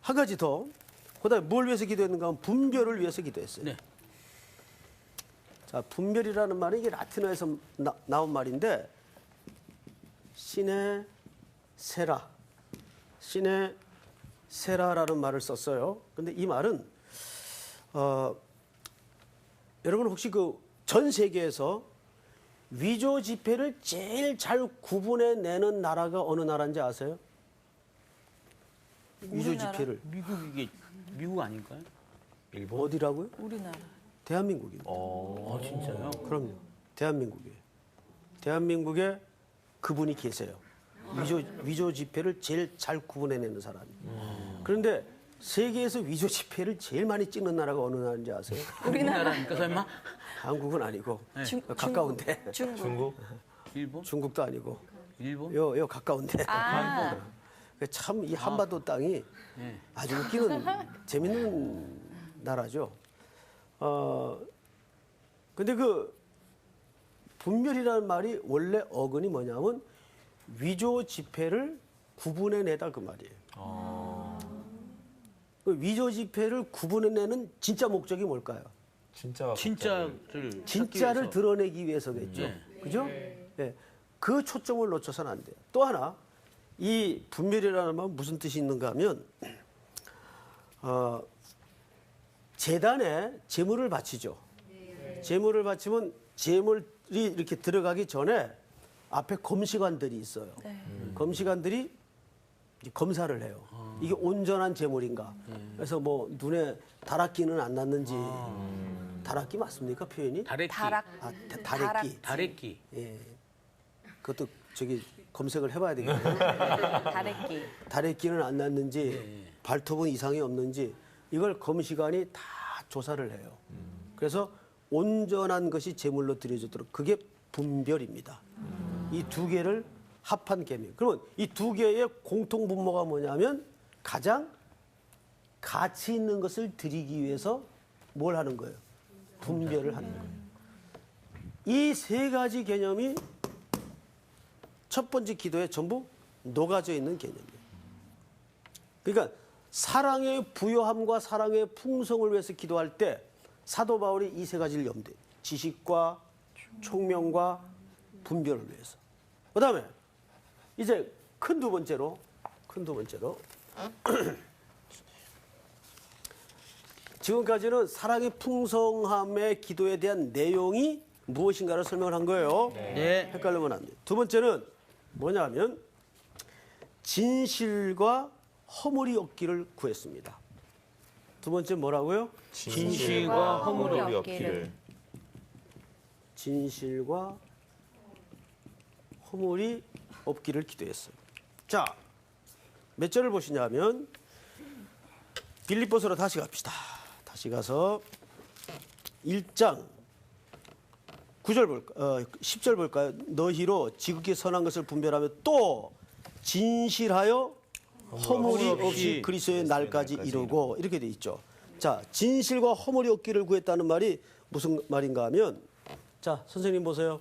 E: 한 가지 더. 그다음에 뭘 위해서 기도했는가 하면 분별을 위해서 기도했어요.
A: 네.
E: 자, 분별이라는 말은 이게 라틴어에서 나온 말인데 시네 세라라는 말을 썼어요. 근데 이 말은 여러분 혹시 그 전 세계에서 위조 지폐를 제일 잘 구분해내는 나라가 어느 나라인지 아세요? 위조
D: 우리나라?
E: 지폐를.
A: 미국 아닐까요?
B: 일본.
E: 어디라고요?
D: 우리나라.
E: 대한민국입니다.
A: 진짜요?
E: 그럼요. 대한민국이에요. 대한민국에 그분이 계세요. 위조 지폐를 제일 잘 구분해내는 사람이. 그런데 세계에서 위조 지폐를 제일 많이 찍는 나라가 어느 나라인지 아세요?
A: 우리나라니까 설마?
E: 한국은 아니고
D: 중-
E: 가까운데.
B: 중국.
A: 일본?
E: 중국도 아니고
A: 일본?
E: 요 가까운데.
D: 아,
E: 참 이 한반도 땅이
A: 네.
E: 아주 웃기는 재밌는 나라죠. 근데 그 분별이라는 말이 원래 어근이 뭐냐면 위조 지폐를 구분해내다 그 말이에요. 그 위조 지폐를 구분해내는 진짜 목적이 뭘까요? 진짜를 드러내기 위해서겠죠.
A: 네.
E: 그죠? 네. 그 초점을 놓쳐서는 안 돼요. 또 하나, 이 분별이라는 말은 무슨 뜻이 있는가 하면, 재단에 제물을 바치죠. 제물을 바치면 제물이 이렇게 들어가기 전에 앞에 검시관들이 있어요. 검시관들이 이제 검사를 해요. 이게 온전한 제물인가. 그래서 뭐 눈에 다락기는 안 났는지. 다락기 맞습니까 표현이?
A: 다래끼.
D: 다락.
E: 다래끼.
A: 다래끼.
E: 예. 그것도 저기 검색을 해봐야 되겠네요.
D: 다래끼.
E: 다래끼는 안 났는지, 발톱은 이상이 없는지 이걸 검시관이 다 조사를 해요. 그래서 온전한 것이 제물로 드려지도록 그게 분별입니다. 이 두 개를 합한 계명. 그러면 이 두 개의 공통 분모가 뭐냐면 가장 가치 있는 것을 드리기 위해서 뭘 하는 거예요? 분별을 하는 거예요. 이 세 가지 개념이 첫 번째 기도에 전부 녹아져 있는 개념이에요. 그러니까 사랑의 부요함과 사랑의 풍성을 위해서 기도할 때 사도 바울이 이 세 가지를 염두해요. 지식과 총명과 분별을 위해서. 그 다음에 이제 큰 두 번째로 지금까지는 사랑의 풍성함의 기도에 대한 내용이 무엇인가를 설명을 한 거예요.
A: 네.
E: 헷갈리면 안 돼요. 두 번째는 뭐냐면 진실과 허물이 없기를 구했습니다. 두 번째 뭐라고요?
A: 진실과 허물이
C: 허물이
B: 없기를.
E: 진실과 허물이 없기를 기도했어요. 자, 몇 절을 보시냐면 빌립보서로 다시 갑시다. 다시 가서 1장 9절 볼까? 10절 볼까요? 너희로 지극히 선한 것을 분별하며 또 진실하여 허물이 없이 그리스도의 날까지 이루고 이렇게 돼 있죠. 자, 진실과 허물이 없기를 구했다는 말이 무슨 말인가 하면 자, 선생님 보세요.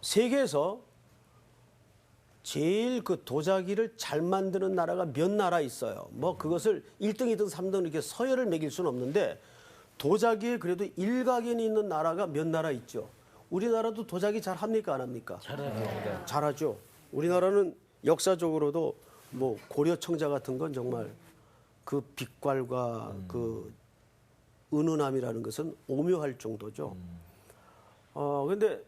E: 세계에서 제일 그 도자기를 잘 만드는 나라가 몇 나라 있어요. 뭐 그것을 1등, 2등, 3등 이렇게 서열을 매길 수는 없는데 도자기에 그래도 일각견이 있는 나라가 몇 나라 있죠. 우리나라도 도자기 잘 합니까 안 합니까?
A: 잘하죠.
E: 잘하죠. 우리나라는 역사적으로도 뭐 고려 청자 같은 건 정말 그 빛깔과 그 은은함이라는 것은 오묘할 정도죠. 근데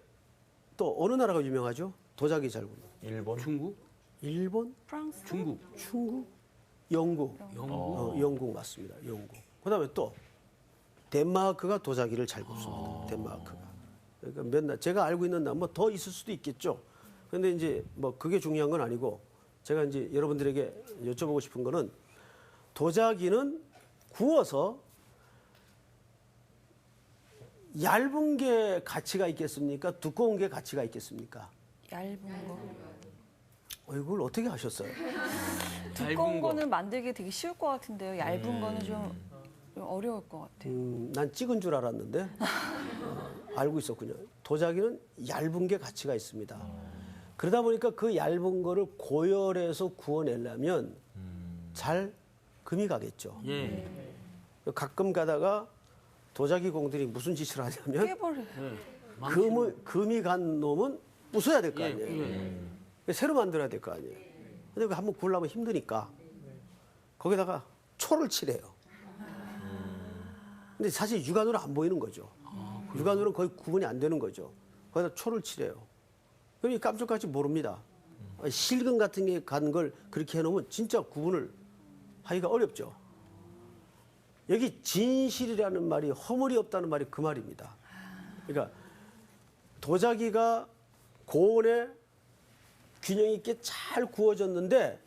E: 또 어느 나라가 유명하죠? 도자기 잘 굽는.
B: 일본,
A: 중국?
E: 일본,
D: 프랑스,
A: 중국?
E: 영국.
A: 영국.
E: 영국 맞습니다. 영국. 그다음에 또 덴마크가 도자기를 잘 굽습니다. 덴마크가. 그러니까 맨날 제가 알고 있는 나라 뭐 더 있을 수도 있겠죠. 그런데 이제 뭐 그게 중요한 건 아니고 제가 이제 여러분들에게 여쭤보고 싶은 거는 도자기는 구워서 얇은 게 가치가 있겠습니까? 두꺼운 게 가치가 있겠습니까?
D: 얇은 거.
E: 이걸 어떻게 하셨어요?
D: 두꺼운 거는 만들기 되게 쉬울 것 같은데요. 얇은 거는 좀 어려울 것 같아요.
E: 난 찍은 줄 알았는데 알고 있었군요. 도자기는 얇은 게 가치가 있습니다. 그러다 보니까 그 얇은 거를 고열해서 구워내려면 잘 금이 가겠죠.
A: 예.
E: 가끔 가다가 도자기 공들이 무슨 짓을 하냐면
D: 깨버려.
E: 금이 간 놈은 부숴야 될 거
A: 예,
E: 아니에요. 새로 만들어야 될 거 아니에요. 근데 한번 구우려면 힘드니까 거기다가 초를 칠해요. 근데 사실 육안으로 안 보이는 거죠. 육안으로는 거의 구분이 안 되는 거죠. 거기다 초를 칠해요. 그럼 깜짝같이 모릅니다. 실금 같은 게 간 걸 그렇게 해놓으면 진짜 구분을 하기가 어렵죠. 여기 진실이라는 말이 허물이 없다는 말이 그 말입니다. 그러니까 도자기가 고온에 균형 있게 잘 구워졌는데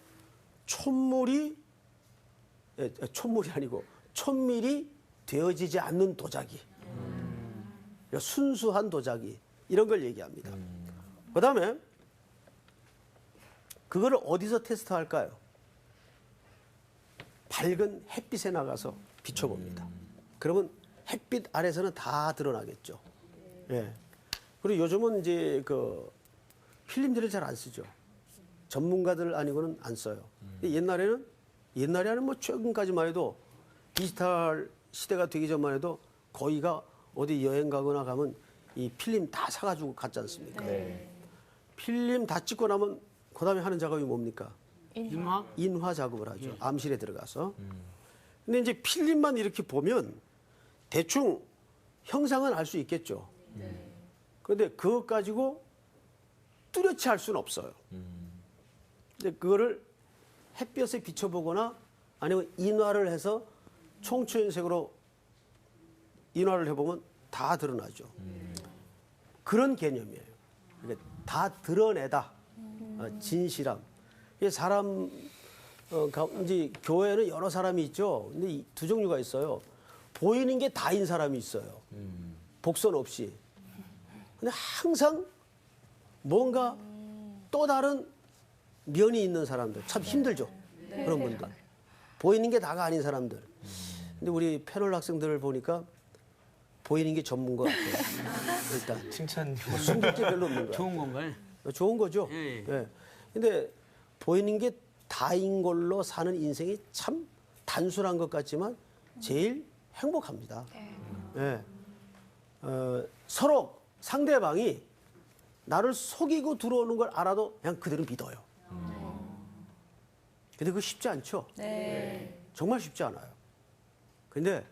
E: 촛물이 아니고 촛밀이 되어지지 않는 도자기. 그러니까 순수한 도자기 이런 걸 얘기합니다. 그다음에 그거를 어디서 테스트할까요? 밝은 햇빛에 나가서 비춰봅니다. 그러면 햇빛 아래서는 다 드러나겠죠. 예. 그리고 요즘은 이제 그 필름들을 잘 안 쓰죠. 전문가들 아니고는 안 써요. 옛날에는 뭐 최근까지만 해도 디지털 시대가 되기 전만 해도 거기가 어디 여행 가거나 가면 이 필름 다 사가지고 갔지 않습니까?
B: 네.
E: 필름 다 찍고 나면 그 다음에 하는 작업이 뭡니까?
A: 인화
E: 작업을 하죠. 암실에 들어가서. 근데 이제 필름만 이렇게 보면 대충 형상은 알 수 있겠죠. 그런데 그것 가지고 뚜렷이 할 수는 없어요. 근데 그거를 햇볕에 비춰보거나 아니면 인화를 해서 총추연색으로 인화를 해보면 다 드러나죠. 그런 개념이에요. 그러니까 다 드러내다. 진실함. 이게 사람, 이제 교회는 여러 사람이 있죠. 근데 이 두 종류가 있어요. 보이는 게 다인 사람이 있어요. 복선 없이. 근데 항상 뭔가 또 다른 면이 있는 사람들. 참 힘들죠. 그런 분들. 보이는 게 다가 아닌 사람들. 근데 우리 패널 학생들을 보니까 보이는 게 전문 것 같아요. 일단
B: 칭찬.
E: 숨길 게 별로 없는 거야.
A: 좋은 건가요?
E: 좋은 거죠.
A: 예, 예.
E: 예. 근데 보이는 게 다인 걸로 사는 인생이 참 단순한 것 같지만 제일 행복합니다. 예. 서로 상대방이 나를 속이고 들어오는 걸 알아도 그냥 그대로 믿어요. 근데 그거 쉽지 않죠?
D: 네.
E: 정말 쉽지 않아요. 근데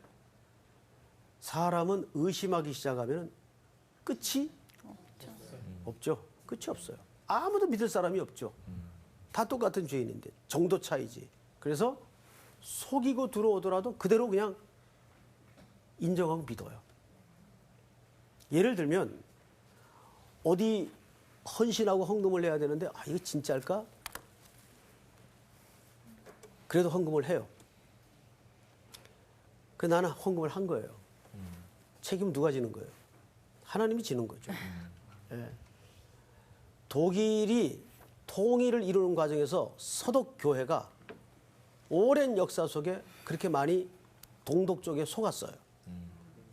E: 사람은 의심하기 시작하면 끝이 없죠. 끝이 없어요. 아무도 믿을 사람이 없죠. 다 똑같은 죄인인데 정도 차이지. 그래서 속이고 들어오더라도 그대로 그냥 인정하고 믿어요. 예를 들면 어디 헌신하고 헌금을 해야 되는데 이거 진짜일까? 그래도 헌금을 해요. 그 나는 헌금을 한 거예요. 책임 누가 지는 거예요? 하나님이 지는 거죠. 예. 독일이 통일을 이루는 과정에서 서독 교회가 오랜 역사 속에 그렇게 많이 동독 쪽에 속았어요.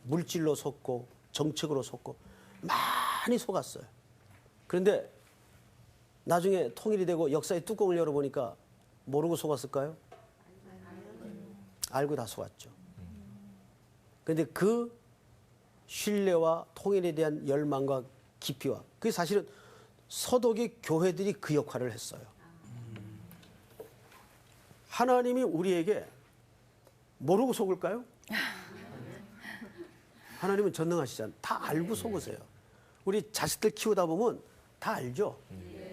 E: 물질로 속고 정책으로 속고 많이 속았어요. 그런데 나중에 통일이 되고 역사의 뚜껑을 열어보니까 모르고 속았을까요? 알고 다 속았죠. 그런데 그 신뢰와 통일에 대한 열망과 깊이와 그게 사실은 서독의 교회들이 그 역할을 했어요. 하나님이 우리에게 모르고 속을까요? 하나님은 전능하시잖아요. 다 알고 속으세요. 우리 자식들 키우다 보면 다 알죠.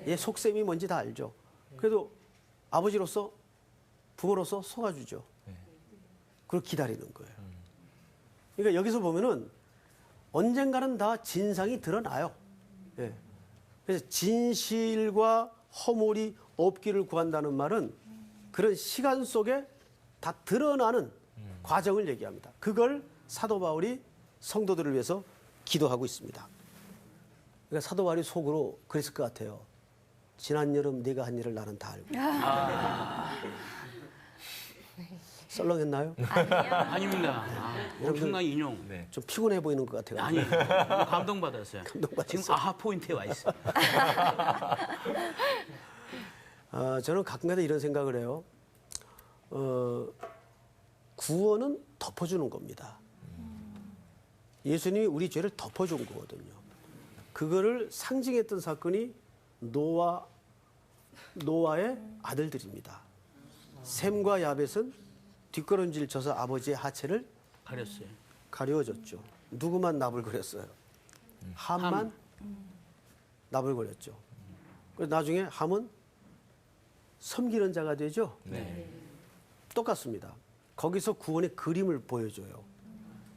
E: 얘 속셈이 뭔지 다 알죠. 그래도 아버지로서 부모로서 속아주죠. 그리고 기다리는 거예요. 그러니까 여기서 보면은 언젠가는 다 진상이 드러나요. 예. 그래서 진실과 허물이 없기를 구한다는 말은 그런 시간 속에 다 드러나는 과정을 얘기합니다. 그걸 사도 바울이 성도들을 위해서 기도하고 있습니다. 그러니까 사도 바울이 속으로 그랬을 것 같아요. 지난 여름 네가 한 일을 나는 다 알고. 썰렁했나요?
A: 아닙니다. 엄청난 인용.
B: 네.
E: 좀 피곤해 보이는 것 같아요.
A: 아니, 감동받았어요.
E: 감동받았어요.
A: 지금 아하 포인트에 와 있어요.
E: 저는 가끔가다 이런 생각을 해요. 구원은 덮어주는 겁니다. 예수님이 우리 죄를 덮어준 거거든요. 그거를 상징했던 사건이 노아의 아들들입니다. 셈과 야벳은 뒷걸음질 져서 아버지의 하체를
A: 가렸어요.
E: 가려졌죠. 누구만 나불거렸어요? 함만 나불거렸죠. 그래서 나중에 함은 섬기는 자가 되죠.
B: 네.
E: 똑같습니다. 거기서 구원의 그림을 보여줘요.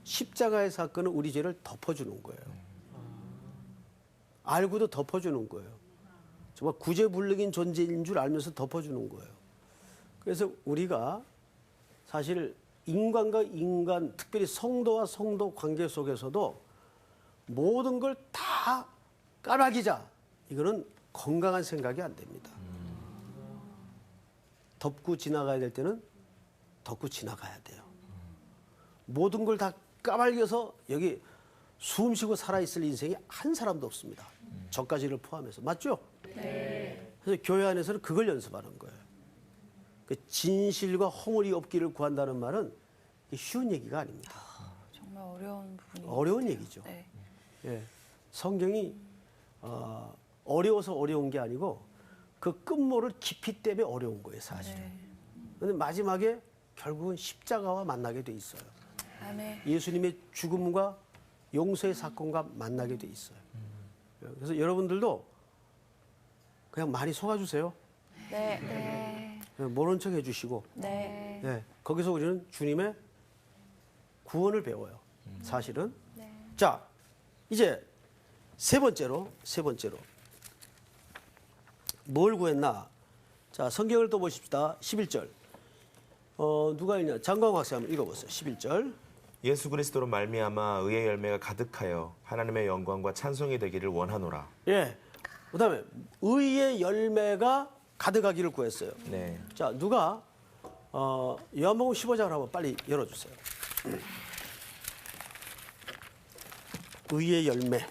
E: 십자가의 사건은 우리 죄를 덮어주는 거예요. 알고도 덮어주는 거예요. 정말 구제불능인 존재인 줄 알면서 덮어주는 거예요. 그래서 우리가 사실 인간과 인간, 특별히 성도와 성도 관계 속에서도 모든 걸 다 까마귀자. 이거는 건강한 생각이 안 됩니다. 덮고 지나가야 될 때는 덮고 지나가야 돼요. 모든 걸 다 까발려서 여기 숨 쉬고 살아있을 인생이 한 사람도 없습니다. 저까지를 포함해서. 맞죠? 네. 그래서 교회 안에서는 그걸 연습하는 거예요. 그 진실과 허물이 없기를 구한다는 말은 쉬운 얘기가 아닙니다.
D: 정말 어려운 부분이
E: 어려운 얘기죠.
D: 네.
E: 예. 성경이 어려워서 어려운 게 아니고 그 끝모를 깊이 때문에 어려운 거예요, 사실은. 그런데 마지막에 결국은 십자가와 만나게 돼 있어요.
D: 아멘.
E: 예수님의 죽음과 용서의 사건과 만나게 돼 있어요. 그래서 여러분들도 그냥 많이 속아주세요.
D: 네.
E: 모른 척 해주시고,
D: 네.
E: 네, 거기서 우리는 주님의 구원을 배워요. 사실은. 자, 이제 세 번째로 뭘 구했나? 자, 성경을 또 보십시다. 11절. 누가 읽냐? 장광 학생 한번 읽어보세요. 11절.
B: 예수 그리스도로 말미암아 의의 열매가 가득하여 하나님의 영광과 찬송이 되기를 원하노라.
E: 예. 그다음에 의의 열매가 가득하기를 구했어요.
B: 네.
E: 자, 누가 요한복음 15장을 한번 빨리 열어주세요. 의의 열매.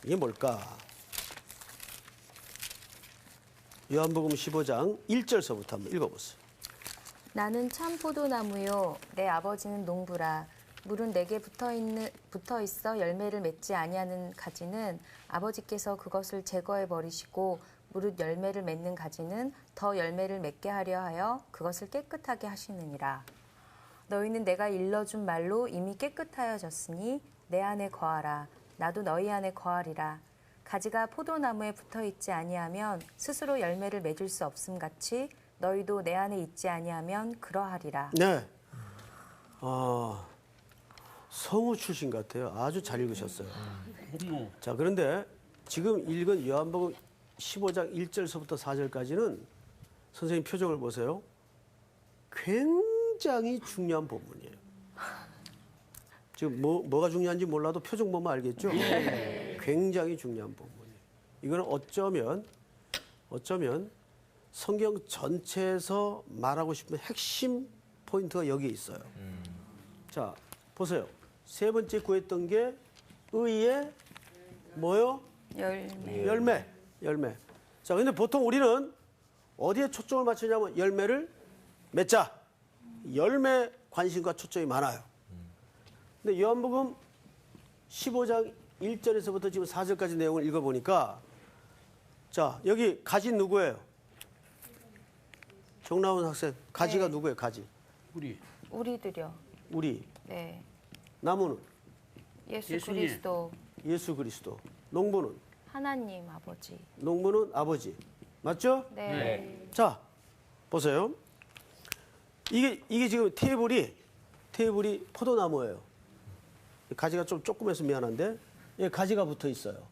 E: 이게 뭘까? 요한복음 15장 1절서부터 한번 읽어보세요.
F: 나는 참 포도나무요 내 아버지는 농부라. 물은 내게 붙어 있어 열매를 맺지 아니하는 가지는 아버지께서 그것을 제거해 버리시고 무릇 열매를 맺는 가지는 더 열매를 맺게 하려 하여 그것을 깨끗하게 하시느니라. 너희는 내가 일러준 말로 이미 깨끗하여졌으니 내 안에 거하라. 나도 너희 안에 거하리라. 가지가 포도나무에 붙어 있지 아니하면 스스로 열매를 맺을 수 없음 같이 너희도 내 안에 있지 아니하면 그러하리라.
E: 네. 성우 출신 같아요. 아주 잘 읽으셨어요. 자, 그런데 지금 읽은 요한복음 15장 1절서부터 4절까지는 선생님 표정을 보세요. 굉장히 중요한 본문이에요. 지금 뭐가 중요한지 몰라도 표정 보면 알겠죠? 굉장히 중요한 본문이에요. 이거는 어쩌면 성경 전체에서 말하고 싶은 핵심 포인트가 여기에 있어요. 자, 보세요. 세 번째 구했던 게 의의 뭐요? 열매. 자, 근데 보통 우리는 어디에 초점을 맞추냐면 열매를 맺자. 열매 관심과 초점이 많아요. 근데 요한복음 15장 1절에서부터 지금 4절까지 내용을 읽어보니까 자, 여기 가지 누구예요? 정나훈 학생, 가지가
F: 네.
E: 누구예요? 가지.
F: 우리들요.
E: 우리.
F: 네.
E: 나무는
F: 예수
A: 예수님.
F: 그리스도
E: 예수 그리스도. 농부는
F: 하나님 아버지.
E: 농부는 아버지. 맞죠?
F: 네.
E: 자, 보세요. 이게 지금 테이블이 포도나무예요. 가지가 좀 조그매서 미안한데 가지가 붙어 있어요.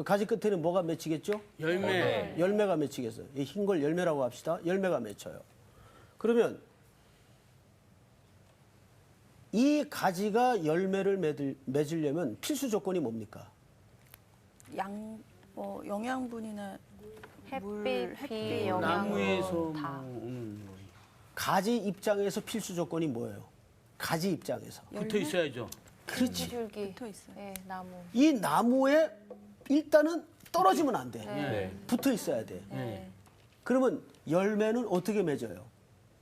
E: 가지 끝에는 뭐가 맺히겠죠? 열매가 맺히겠어요. 흰 걸 열매라고 합시다. 열매가 맺혀요. 그러면 이 가지가 열매를 맺으려면 필수 조건이 뭡니까?
D: 영양분이나 물,
F: 햇빛, 비, 영양
A: 나무에서
F: 다.
A: 오는 거.
E: 가지 입장에서 필수 조건이 뭐예요? 가지 입장에서.
A: 붙어 있어야죠.
E: 그렇지.
F: 줄기.
D: 붙어 있어요.
F: 네, 나무.
E: 이 나무에 일단은 떨어지면 안 돼.
B: 네.
E: 붙어 있어야 돼.
A: 네.
E: 그러면 열매는 어떻게 맺어요?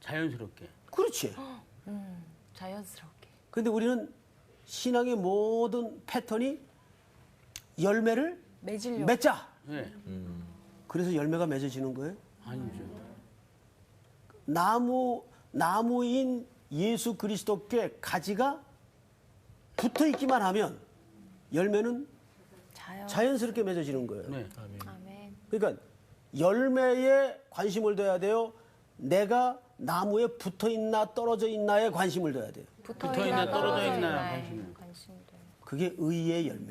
A: 자연스럽게.
E: 그렇지.
F: 자연스럽게.
E: 근데 우리는 신앙의 모든 패턴이 열매를
D: 맺으려고.
E: 맺자.
A: 네.
E: 그래서 열매가 맺어지는 거예요.
A: 아니죠.
E: 나무인 예수 그리스도께 가지가 붙어 있기만 하면 열매는 자연스럽게 맺어지는 거예요.
A: 네.
F: 아멘.
E: 그러니까 열매에 관심을 둬야 돼요. 내가 나무에 붙어 있나 떨어져 있나에 관심을 둬야 돼요.
A: 붙어 있나 떨어져 있나 관심을.
F: 관심도.
E: 그게 의의 열매.